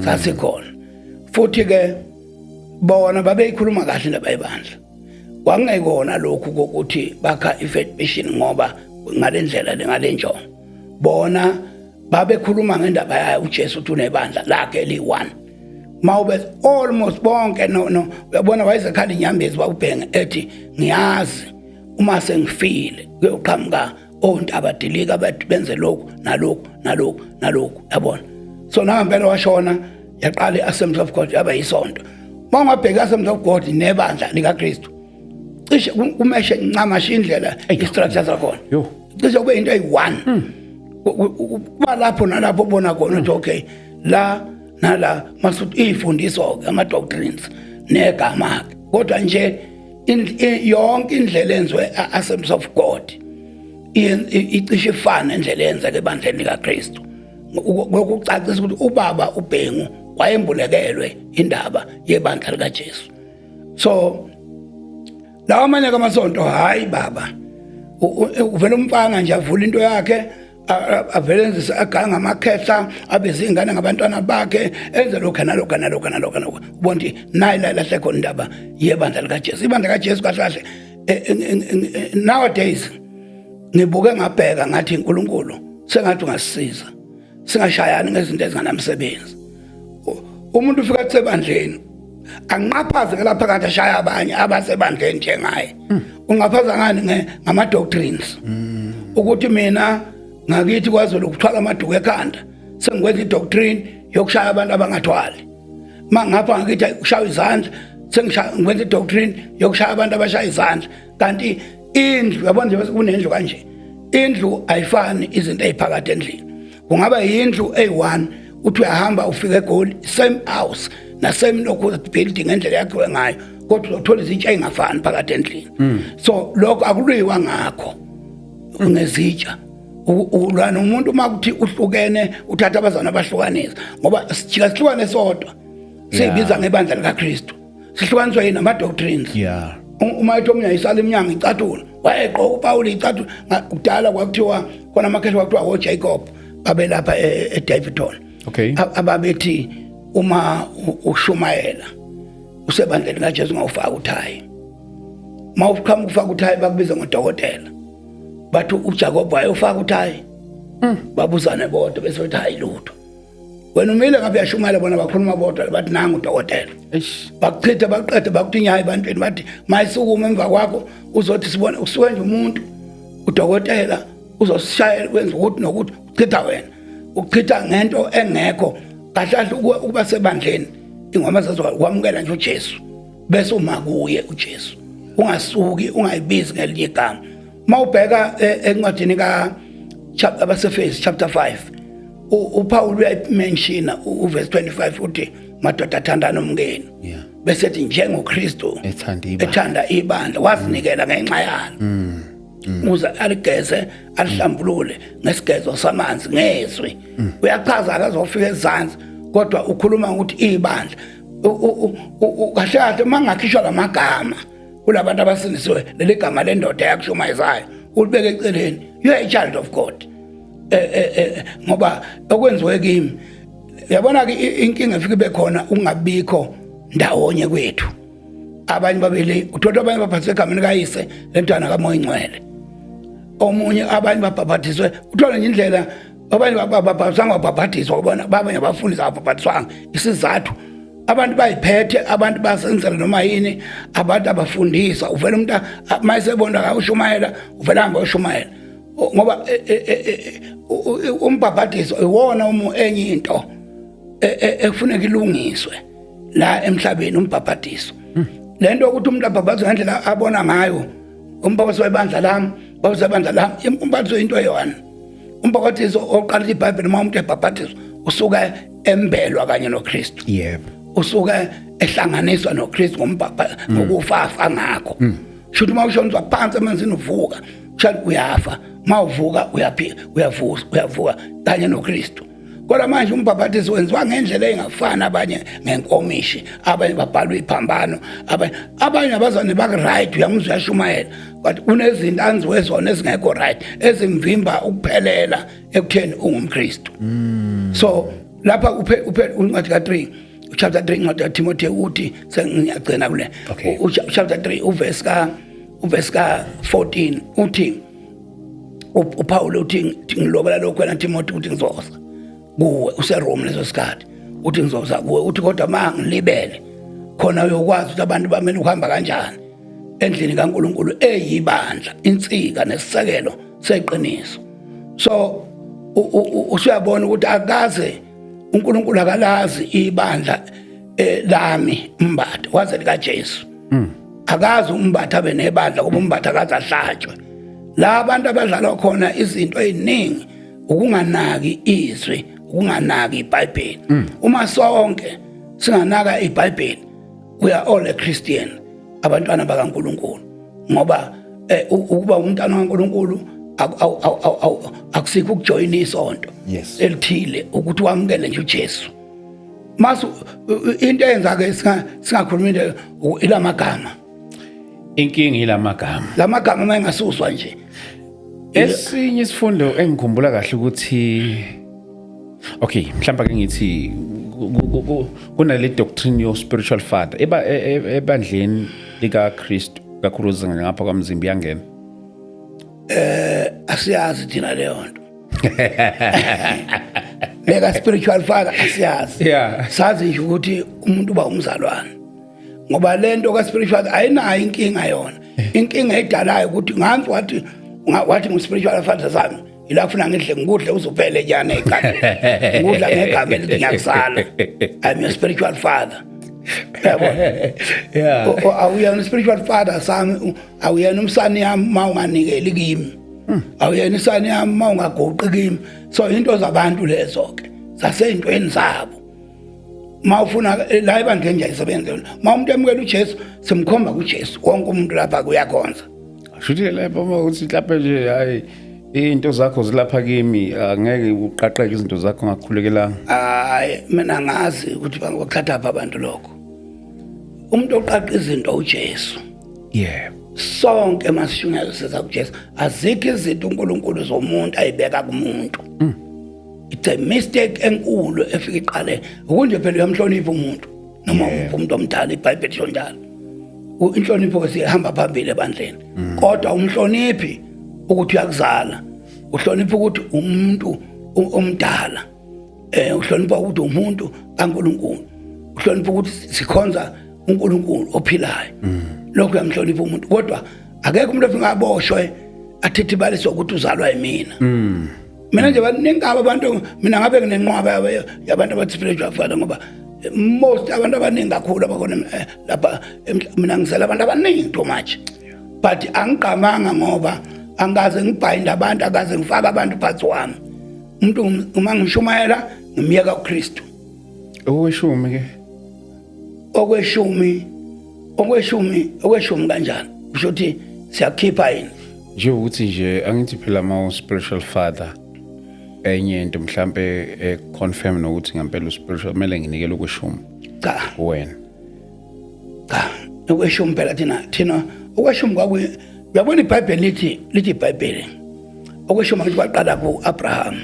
Sasikhona futhi ke bona babeyikhuluma kahle indaba yebandla. Kwangekona lokhu kokuthi bakha i-Faith Mission ngoba ngalendlela ngalenjongo. Bona babekhuluma ngendaba yayo uJesu uthi unebandla lakhe eli1. Mawube almost bonke no uyabona wayezekhala inyambezi bawubhenga ethi ngiyazi uma sengifile kuyoqhamuka ontabadilika bathi benze lokhu nalokhu yabona. So nangempela washona yaqala i-Assembly of God yaba yisonto. Mawungabheka i-Assembly of God nebandla likaKristu cishe kumeshe ncamasha indlela i-structure zakhona. Yo. Cishe kube into eyi1. Kuba lapho nalapho ubona khona ukuthi okay la nala masuthi ifundiso ama-doctrines negama kodwa nje yonke indlela enziwe Assemblies of God icishe ifana indlela yenzeke ebandleni likaKristu. Ngokucacisa ukuthi ubaba uBhengu wayembulekelwe indaba yebandla likaJesu. So lawa amanye kamasonto hayi baba uvela umfana nje avula into yakhe avele nje aganga amakhehla abeze ingane ngabantwana bakhe enze lokho nalokho ubonti nayi lahle khona indaba yebandla likaJesu. Ibandla likaJesu kahle nowadays ngibuke ngabheka ngathi uNkulunkulu sengathi ungasisiza singashayani ngezinto ezinganamsebenzi. Umuntu ufika ebandleni anqaphaze ke lapha kade ashaya abanye abasebandleni njengaye. Ungaphaza ngani ngama-doctrines ukuthi mina ngakithi kwazolo ukuthwala amaduku ekhanda sengikwenza i-doctrine yokushaya abantu abangathwali. Mangapha ngakithi ukushaya izandla ngikwenza i-doctrine yokushaya abantu abashaya izandla. Kanti indlu yabona nje kunendlu kanje indlu ayifani izinto eziphakathi endlini. Kungaba yindlu eyi1 uthi uyahamba ufika eGoli same house na same building endlela yakhiwe ngayo kodwa uzothola izitsha ezingafani phakathi endlini. So lokho akulwiwa ngakho ngezitsha ulwana umuntu makuthi uhlukene uthatha abazana abahlukanisa ngoba sijika sihlukane sodwa sibiza ngebandla likaKristu sihlukaniswa yini ama-doctrines. Yeah. Uma ethi omunye ayisala iminyango icathulo wayeqoka uPawuli icathulo kudala kwakuthiwa khona amakhehla kwakuthiwa oJacob babelapha eDavidton. Okay. Ababethi uma ushumayela usebandleni likaJesu ngawufaka uthayi. Mawuqhamuka ufaka uthayi bakubiza ngodokotela. Bathi uJacob wayofaka uthayi. Babuzane bodwa bese bethi hayi lutho. Wena umile ngabe uyashumayela bona bakhuluma bodwa bathi nanga udokotela. Bakuchitha baqede bakuthi hayi bantwini bathi mayisukume emva kwakho uzothi sibone usuke nje umuntu udokotela uzosishayela wenza ukuthi nokuthi uchitha wena. Ukuchitha ngento engekho kahle ukuba sebandleni ingoma zazokwamukela nje uJesu bese uma kuye uJesu ungasuki ungayibizi ngelinye igama. Mawubheka encwadini abase-Efesu chapter 5 uPaul uyayimenshina uverse 25 uthi madoda athandana umngeni bese ethi njengoKristu ethanda ibandla wasinikela ngenxa yalo uze aligeze alihlambulule ngesigezo samanzi ngezwi. Uyachaza akazofika ezansi kodwa ukhuluma ukuthi ibandla kahle kahle mangakhishwa lamagama kulabantu abasindisiwe leli gama lendoda yakushumayizayo ulibeke eceleni you are a child of God. Ngoba okwenziwe kimi yabona ke inkinga ifike bekhona ungabikho ndawonye kwethu. Abanye babeli uthola abanye baphathwe egameni kayise lentwana kaMoya Ingcwele. Omunye abanye babhabhatiswe uthola nje indlela abanye babhabhatiswa babhabhatiswa ubona babanye abafundisi ababhabhatiswanga isizathu abantu bayiphethe abantu basenzela noma yini abantu abafundisa uvela umuntu mayisebona akawushumayela uvela hamba ushumayela ngoba umbhabhatiso iwona enye into efuneka ilungiswe la emhlabeni umbhabhatiso lento ukuthi umuntu abhabhaze ngendlela abona ngayo umphathi webandla lami umphathi into eyona umphathi oqala iBhayibheli uma umuntu ebhabhathizwa usuka embelwa kanye noKristu yebo usuka ehlanganiswa noKristu ngokufafa ngakho shuthi uma ushonzwa phansi emanzini uvuka ushaya uyafa mawuvuka uyavuka kanye noKristu kodwa manje umbhabhatiso wenziwa ngendlela engafani abanye ngenkomishi abanye babhalwa iphambano abanye abazane bak-right uyamuzwa uyashumayela but kunezinto anziwe zona ezingekho right ezimvimba ukuphelela ekutheni ungumKristu so lapha uncwadi ka-3 chapter 3 incwadi kaTimothy uthi sengiyagcina kule chapter 3 uverse ka 14 uthi uPaul uthi ngilobela lokho wena Timothy uthi ngizoza kuwe useRome leso sikhathi uthi ngizoza kuwe uthi kodwa mangilibele khona uyokwazi ukuthi abantu bamele ukuhamba kanjani endlini kaNkuluNkulu eyibandla insika nesisekelo seqiniso so usuyabona ukuthi akaze uNkulunkulu akalazi ibandla lami umbatha waze lika Jesu akazi umbatha abe nebandla kuba umbatha akaze ahlatshwe la abantu abadlala khona izinto eziningi ukunganaki izwi ukunganaki iBhayibheli uma sonke singanaka iBhayibheli we are all a Christian abantwana bakaNkulunkulu ngoba ukuba umntwana kaNkulunkulu akusikho ukujoyina isonto elithile ukuthi wamukele nje uJesu masu into eyenza ke singakhulumi ilamagama inkingi ilamagama lamagama mayengasuswa nje esinye isifundo engikhumbula kahle ukuthi okay mhlawumbe ke ngithi kunale doctrine yo spiritual father ebandleni lika Kristu kakhulukazi ngapha kwamzimba yangena asiyazi thina leyo nto leka spiritual father asiyazi sazi nje ukuthi umuntu uba umzalwane ngoba lento ka spiritual ayinayo inkinga yona inkinga edalayo ukuthi nganzi wathi ngu-spiritual father sami ila ufuna ngidle ngikudle uzophele njani ekhaya ngikudla ngegama elithi ngiyakusala I'm your spiritual father awuyena spiritual father sami awuyena umsana yami mawunganikeli kimi awuyena isana yami mawungagoqi kimi so into zabantu lezo ke zaseyintweni zabo mawufuna la ibandla nje isebenze umuntu emukela uJesu simkhomba kuJesu wonke umuntu lapha kuyakhonza shuthi lapha ukuthi lapha nje hayi into zakho zilapha kimi angeke uqaqeke izinto zakho ngakukhulekelanga hayi mina ngazi ukuthi bangokuthatha apha abantu lokho umuntu oqaqa izinto uJesu sonke masishunyayo siza kuJesu azikho izinto uNkulunkulu zomuntu ayibeka kumuntu it's a mistake enkulu efika iqale ukunje phela uyamhlonipha umuntu noma umuntu omdala iBhayibheli njalo inhlonipho ke sihamba phambili ebandleni kodwa umhloniphi ukuthi uyakuzala uhlonipha ukuthi umuntu omdala uhlonipha ukuthi umuntu kaNkulunkulu uhlonipha ukuthi sikhonza uNkulunkulu ophilayo lokho uyamhlonipha umuntu kodwa akekho umuntu ofika aboshwe athethe ibaliso ukuthi uzalwa yimina mina nje baningaba abantu mina ngabe nginenqwaba yabantu abathi spiritual father ngoba most abantu abaningi kakhulu abakhona lapha mina ngisela abantu abaningi too much but angiqamanga ngoba angaze ngibhayinda abantu akaze ngifaka abantu phansi wami umuntu uma ngishumayela ngimyeka uKristu okweshumi ke okweshumi kanjani kusho ukuthi siyakhipha yini nje ukuthi nje angithi phela ma spiritual father enye into mhlambe confirm nokuthi ngempela uspiritual kumele nginikele okweshumi cha wena cha okweshumi phela thina okweshumi kwakuye uyabona iBhayibheli lithi iBhayibheli okweshumi ukuthi kwaqala kuAbraham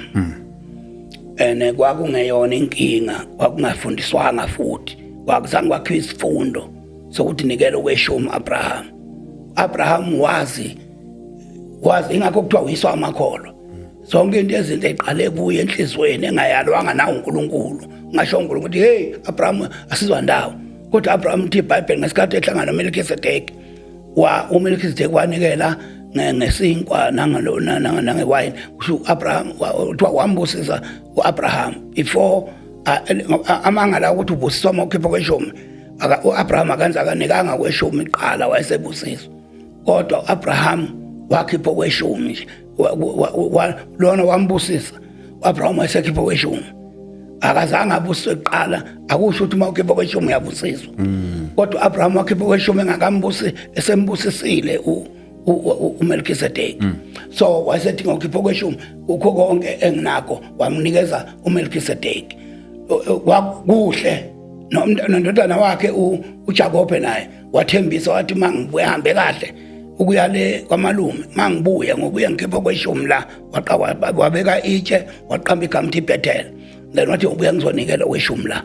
kwakungeyona inkinga kwakungafundiswanga futhi kwakuzange kwakhiwa isifundo sokuthi nikele okweshumi Abraham wazi ingakho kuthiwa uyiswa amakholwa zonke into ezinto eqale kuye enhlizweni engayalwanga na uNkulunkulu ngasho uNkulunkulu ukuthi hey Abraham asizwa ndawo kodwa Abraham uthi iBhayibheli ngesikhathi ehlangana noMelkisedeki uMelkisedeki wanikela ngesinkwa nangewayini kusho Abraham kuthiwa wambusisa uAbraham before amanga la ukuthi ubusiswa makhipha kweshumi u-Abraham akanza kanikanga kweshumi iqala wayesebusiswa kodwa u-Abraham wakhipha kweshumi nje lona wambusisa u-Abraham wayesekhipha kweshumi akazange abusiswe kuqala akusho ukuthi uma ukhipha kweshumi uyabusiswa kodwa u-Abraham wakhipha kweshumi engakambusi esembusisile uMelkisedeki so wayesethi ngokhipha kweshumi ukho konke enginakho wamnikeza uMelkisedeki kuhle nondodana wakhe uJakobe naye wathembisa wathi mangibuye hambe kahle ukuya le kwamalume mangibuye ngokuya ngikhipha kweshumi la wabeka itshe waqamba igama ithi Bethel then wathi ubuya ngizonikela kweshumi la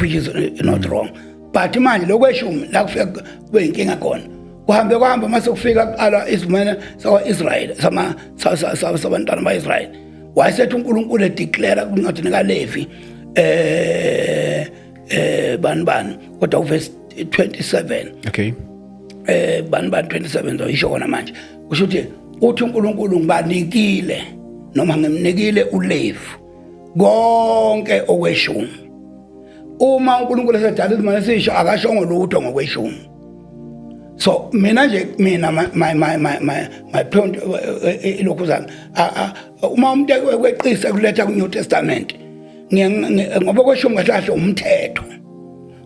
which is not wrong but manje lokweshumi la kufika kube inkinga khona kuhamba mase kufika kuqala izimene sakwa-Israyeli sabantwana ba-Israyeli wayesethi uNkulunkulu edeclare kwincwadi kaLevi bani kodwa uverse 27 okay bani 27 ngisho khona manje kusho ukuthi uthi uNkulunkulu ngibanikile noma ngimnikile uLevi konke okweshumi uma uNkulunkulu esedala izimane sisho akashongo lutho ngokweshumi so mina my point ilokhu zami uma umuntu ekweqisa kuletha ku-New Testament ngoba kweshumi kahle umthetho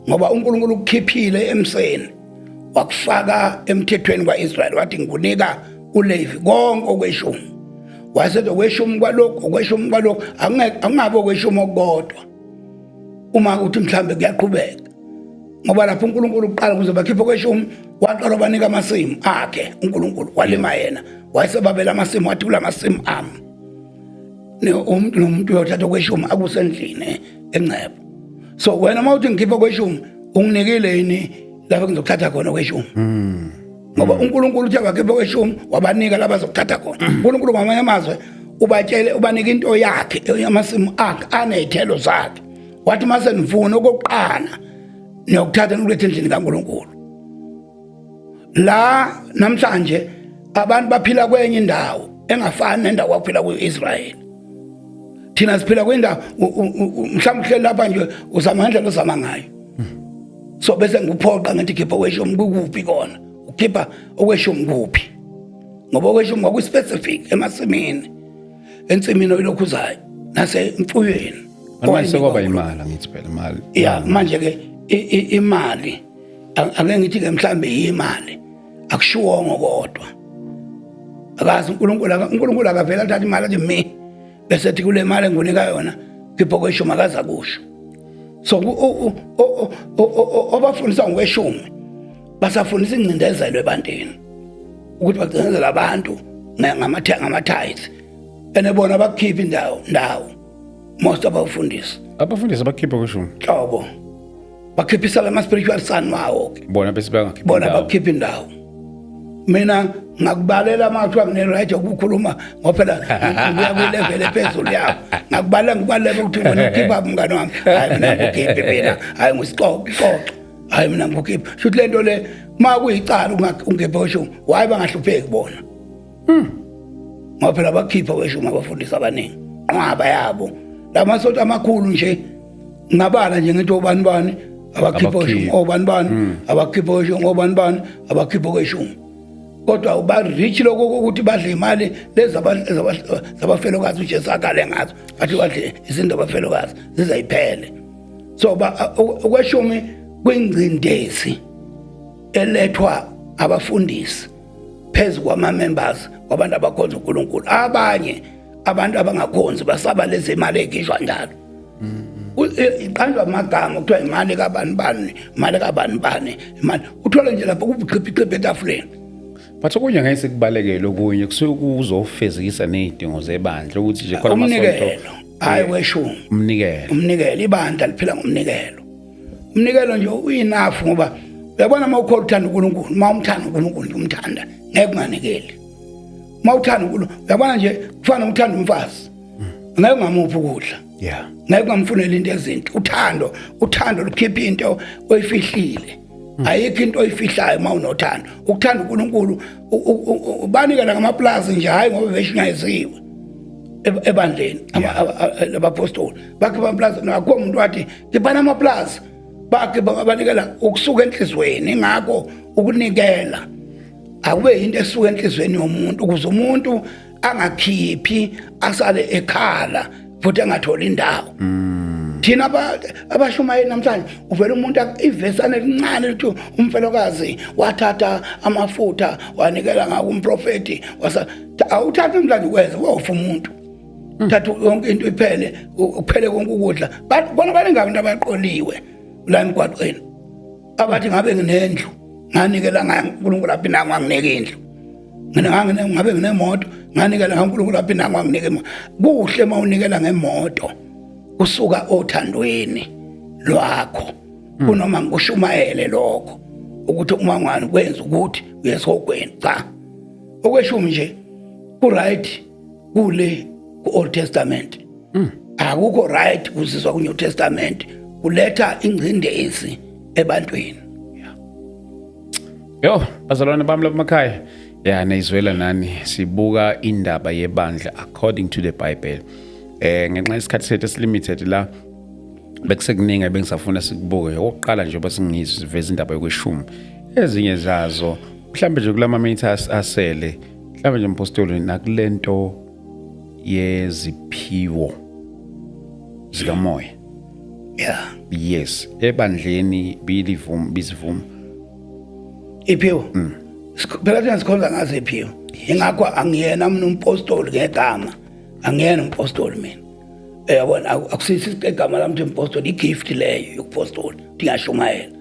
ngoba uNkulunkulu ukukhiphile emseni wakufaka emthethweni kwaIsrael wathi ngikunika uLevi konke okweshumi wasethi okweshumi kwalokho angabe okweshumi okukodwa uma uthi mhlambe kuyaqhubeka ngoba lapho uNkulunkulu uqala kuze bakhiphe kweshumi waqala banika amasimu akhe uNkulunkulu walima yena wayesebabela amasimu wathi kula masimu ami umuntu nomuntu uyothatha kweshumi akusendlini encebo so wena mawuthi ngikhipha kweshumi unginikile yini lapho ngizokuthatha khona kweshumi ngoba uNkulunkulu uthi abakhiphe kweshumi wabanika laba bazokuthatha khona uNkulunkulu ngamanye amazwi ubatshele ubanika into yakhe amasimu akhe anezithelo zakhe wathi mase nivuna okokuqala niyokuthatha nokuletha endlini kaNkulunkulu la namhlanje abantu baphila kwenye indawo engafani nendawo kwaphila kuIsrael thina siphila kwindawo mhlawumbe uhleli lapha nje uzama ngendlela ozama ngayo so bese ngikuphoqa ngathi khipha kweshumi kukuphi kona ukhipha okweshumi kuphi ngoba okweshumi ngokuspecific emasimini ensimini oyilokhuzayo nase imfuyweni manje kwaba imali ngithi phela imali yeah manje ke imali ake ngithi ke mhlambe imali akushiwongo kodwa akazi uNkulunkulu akavela thatha imali athi mi bese ethi kule mali enginika yona khipha kweshumi akaza kusho so obafundisa ngokweshumi basafundisa incindezelo ebantwini ukuthi bagcinezela abantu ngama-tithes enebona bakukhipha indawo most abafundisi bakhipha kweshumi hlobo bakhiphisa ama-spiritual son wawo bona bese bangakhipha bona bakukhipha indawo mina ngakubalela amathiwa ngine-right yokukhuluma ngoba phela ngibuya kwilevel ephezulu yawo ngikubalela ukuthi wena ukhipha mngane wami hayi mina ngikukhiphe mina hayi ngisiqoqo hayi mina ngikukhiphe shuthi le nto le uma kuyicala ungephela kweshumi waye bangahlupheki bona ngoba phela bakhipha kweshumi abafundisi abaningi nqwaba yabo lamasonto amakhulu nje ngabala nje ngithi obani abakhipha kweshumi obani abakhipha kweshumi obani abakhipha kweshumi kodwa uba rich lokho ukuthi badle imali lezi zabafelokazi uJesu akale ngazo athi badle izinto abafelokazi zizayiphele so okweshumi kwingcindezi elethwa abafundisi phezu kwama-members wabantu abakhonza uNkulunkulu abanye abantu abangakhonzi basaba lezi imali ekhishwa njalo iqanjwa amagama kuthiwa imali kabani imali uthola nje lapho kubuqhiphiciphe etafuleni but okunye ngeke sikubalekele okunye kusuke kuzofezekisa nezidingo zebandla ukuthi nje khona umnikelo hayi weshumi umnikelo ibandla liphila ngomnikelo umnikelo nje uyinafu ngoba uyabona uma ukholwa uthanda uNkulunkulu uma umthanda uNkulunkulu umthanda ngeke unganikeli uma uthanda uNkulunkulu uyabona nje kufana uthanda umfazi ngeke ungamuphi ukudla yeah ngeke ungamfunela into ezinto uthando lukhipha into oyifihlile ayikho into oyifihlayo uma unothando ukuthanda uNkulunkulu ubanikela ngamaplazi nje hayi ngoba beshingayiziwe ebandleni abapostoli bakhe amaplazi nakho umuntu wathi ngibana amaplazi bakhe banikela ukusuka enhlizweni ingakho ukunikela akube into esuka enhlizweni yomuntu ukuze umuntu angakhiphi asale ekhala futhi angatholi indawo thina abashumayeli namhlanje uvela umuntu ivesana elincane lithi umfelokazi wathatha amafutha wanikela ngako umprofeti awuthatha umhlanje ukwenza wofa umuntu thatha yonke into iphele kuphele konke ukudla bona baningi abantu abaqoliwe la emgwaqweni abathi ngabe nginendlu nganikela ngaNkulunkulu aphi nangu anginike indlu ngabe nginemoto nganikela ngaNkulunkulu aphi nangu anginike kuhle mawunikela ngemoto usuka othandweni lwakho kunoma ngikushumayele lokho ukuthi uma ngani kwenza ukuthi uyesogweni cha okweshumi nje ku right kule ku Old Testament akukho right kuzizwa ku New Testament kuletha ingcindezi ebantwini yo bazalwane bami lapha ya nizwela nani sibuka indaba yebandla according to the Bible ngenxa yesikhathi sethu esilimited la bekusekuningi bengisafuna sikubuke oqala nje basingizwe siveza indaba yokweshumi ezinye zazo mhlambe nje kulama minutes asele mhlambe nje umpostoli nakulento yeziphiwo zikamoya yes ebandleni bizivuma iphiwo phela thina sikhonza ngazo iphiwo ingakho angiyena mina umpostoli ngegama angiyena umpostoli mina yabona akusisi igama lami ukuthi umpostoli igift leyo yokupostoli dingashumayela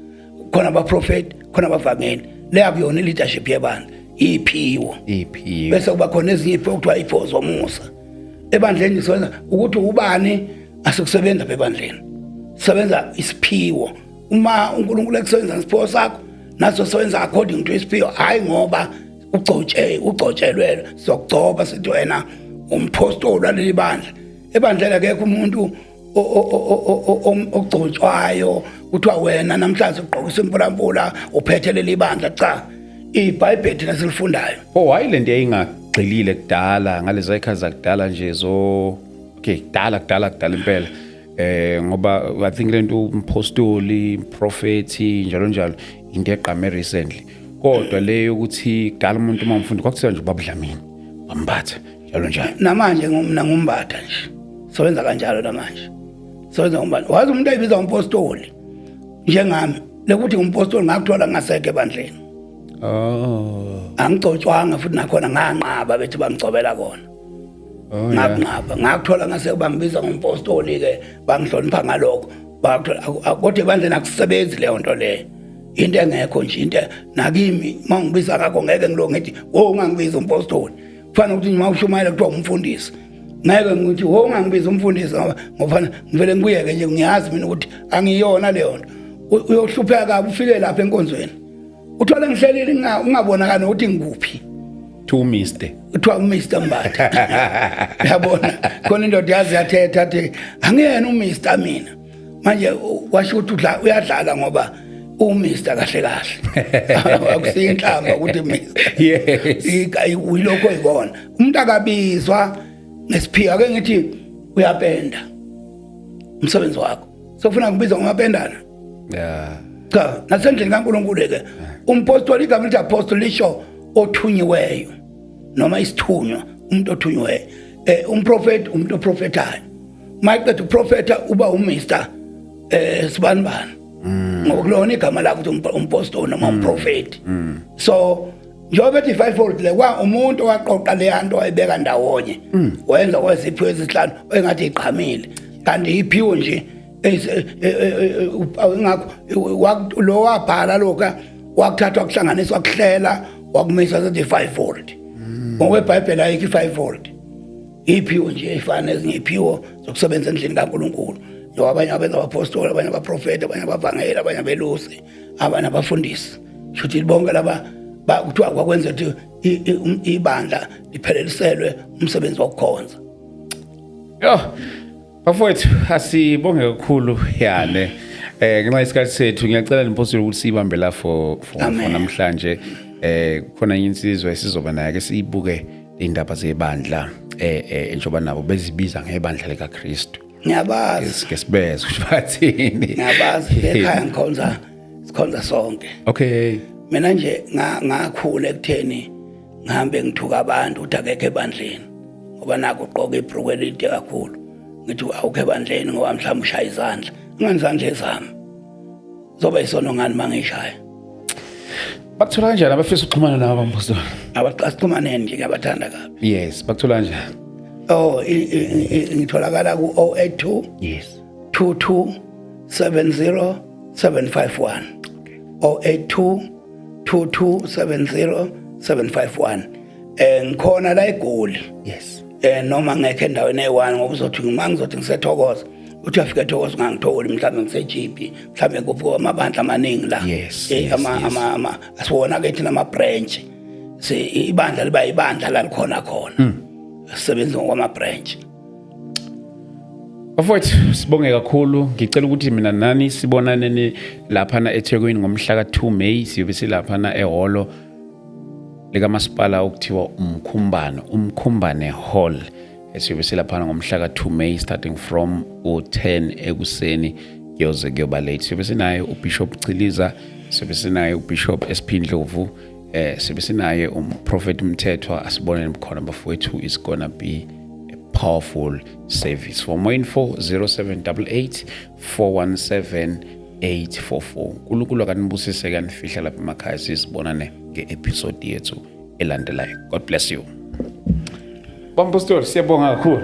khona abaprofeti khona abavangeli le akuyona leadership yebandla iphiwo bese kuba khona ezinye iphiwo kuthiwa iphiwo zomusa ebandleni siwenza ukuthi ubani asikusebenza ebandleni sebenza isiphiwo uma uNkulunkulu ekusebenza isiphiwo sakho naso sebenza according to isiphiwo hayi ngoba ucotshelwe sokugcoba sithi wena umpostoli waleli bandla ebandlela akekho umuntu ogcotshwayo kuthiwa wena namhlanje ugqokisa impulampula uphethe leli bandla cha iBhayibheli thina silifundayo hayi lento yayingagxilile kudala ngalezi ayikhaza kudala nje kudala impela ngoba I think lento umpostoli prophecy njalo into eqame recently kodwa leyo ukuthi kudala umuntu uma umfundi kwakuthiwa nje ubabudlamini wambatha njalo namanje mina ngumbatha nje sebenza kanjalo namanje sebenza ngombani wazi umuntu ayibiza umpostoli njengami lekuthi umpostoli ngakuthola ngaseke ebandleni angicotshwanga futhi nakhona nganqaba bethi bangicobela kona ngakuthola ngase bangibiza ngompostoli ke bangihlonipha ngalokho bakuthola kodwa ebandleni akusebenzi leyo nto leyo into engekho nje into nakimi mangibiza ngakho ngeke ngilonge ngithi ungangibiza umpostoli kufanele ukuthi noma ushumayela kuthiwa umfundisi ngeke ngithi ungangibiza umfundisi ngoba ngivele ngibuyeke nje ngiyazi mina ukuthi angiyona leyo nto uyohlupheka kabi ufike lapha enkonzweni uthola ngihlelile ungabonakala ukuthi ngikuphi to Mr. Kuthiwa uMr Mbatha yabona khona indoda yazi yathetha athi angiyena uMr mina manje washo ukuthi uyadlala ngoba uMr kahle akusinhlamba ukuthi Mr yes uyilokho oyibona umuntu akabizwa nesiphiwo ake ngithi uyapenda umsebenzi wakho sokufuna kubizwa ngomapendana cha nasendlini kaNkulunkulu ke umpostoli igama lithi apostle lisho othunyiweyo noma isithunywa umuntu othunyiweyo umprofeti umuntu oprofetayo mayiqeda uprofeta uba uMr sibanibani ngokulona igama lakho ukuthi umpostoli noma umprofeti so njengoba ethi fivefold le kwa umuntu waqoqa le yanto wayibeka ndawonye wenza kweziphiwo ezihlanu engathi iqhamile kanti iphiwo nje ingakho lo wabhala lokho wakuthathwa kuhlanganiswa kuhlela wakumisa sethi fivefold ngokwebhayibheli ayikho ifivefold iphiwo nje efana ezinye iphiwo zokusebenza endlini kaNkulunkulu njengoba abanye abenza abapostoli abanye abaprofeti abanye abavangeli abanye abelusi abanye abafundisi shuthi bonke laba kuthiwa kwakwenza ukuthi ibandla lipheleliswe umsebenzi wokukhonza bafowethu asibonge kakhulu yane ngenxa yesikhathi sethu ngiyacela nimpostoli ukuthi sibambe la for namhlanje khona insizwa esizoba nayo ke siyibuke indaba zebandla njengoba nabo bezibiza ngebandla likaKristu Ngiyabazi. Ngesibeza kusho bathini? Ngiyabazi ekhaya sikhonza sonke. Okay. Mina nje ngakhula ekutheni ngihambe ngithuka abantu ukuthi akekho ebandleni. Ngoba naku uqoka ibhruku elide kakhulu. Ngithi awukho ebandleni ngoba mhlawumbe ushaya izandla. Ngani izandla ezami. Zoba isono ngani mangishaya. Bakuthola kanjani abafisa ukuxhumana nawe mbuzo? Abaqasixhumaneni nje ngiyabathanda kabi. Yes, bakuthola kanjani? Oh, ngitholakala ku 082 Yes. 22 70 751. 082 22 70 751. Ngikhona la eGoli. Yes. Noma ngekho endaweni eyi1 ngoba uzothi mangizothi ngisethokoza uthi afike ethokoza ngangitholi mhlawumbe ngisejipi mhlawumbe kuphi amabandla amaningi la. Yes. ama asiwona ke thina ama branch. Ibandla liba ibandla la likhona khona. Sisebenza ngama branch. Bafowethu sibonge kakhulu. Ngicela ukuthi mina nani sibonane lapha eThekwini ngomhla ka2 May siyobe silapha ehholo likamasipala okuthiwa Umkhumbane Hall. Siyobe silapha ngomhla ka2 May starting from 10 ekuseni kuyoba late. Siyobe sinaye uBishop Chiliza, siyobe sinaye uBishop SP Ndlovu, siyobe sinaye uMprophet Mthethwa. Asibonene bukhona bafowethu. Is gonna be powerful service. For more info 0788 417 844. UNkulunkulu akanibusise kanifihla lapha emakhaya sisibonane ngeepisode yethu elandelayo. God bless you. Bambustor, siyabonga kakhulu.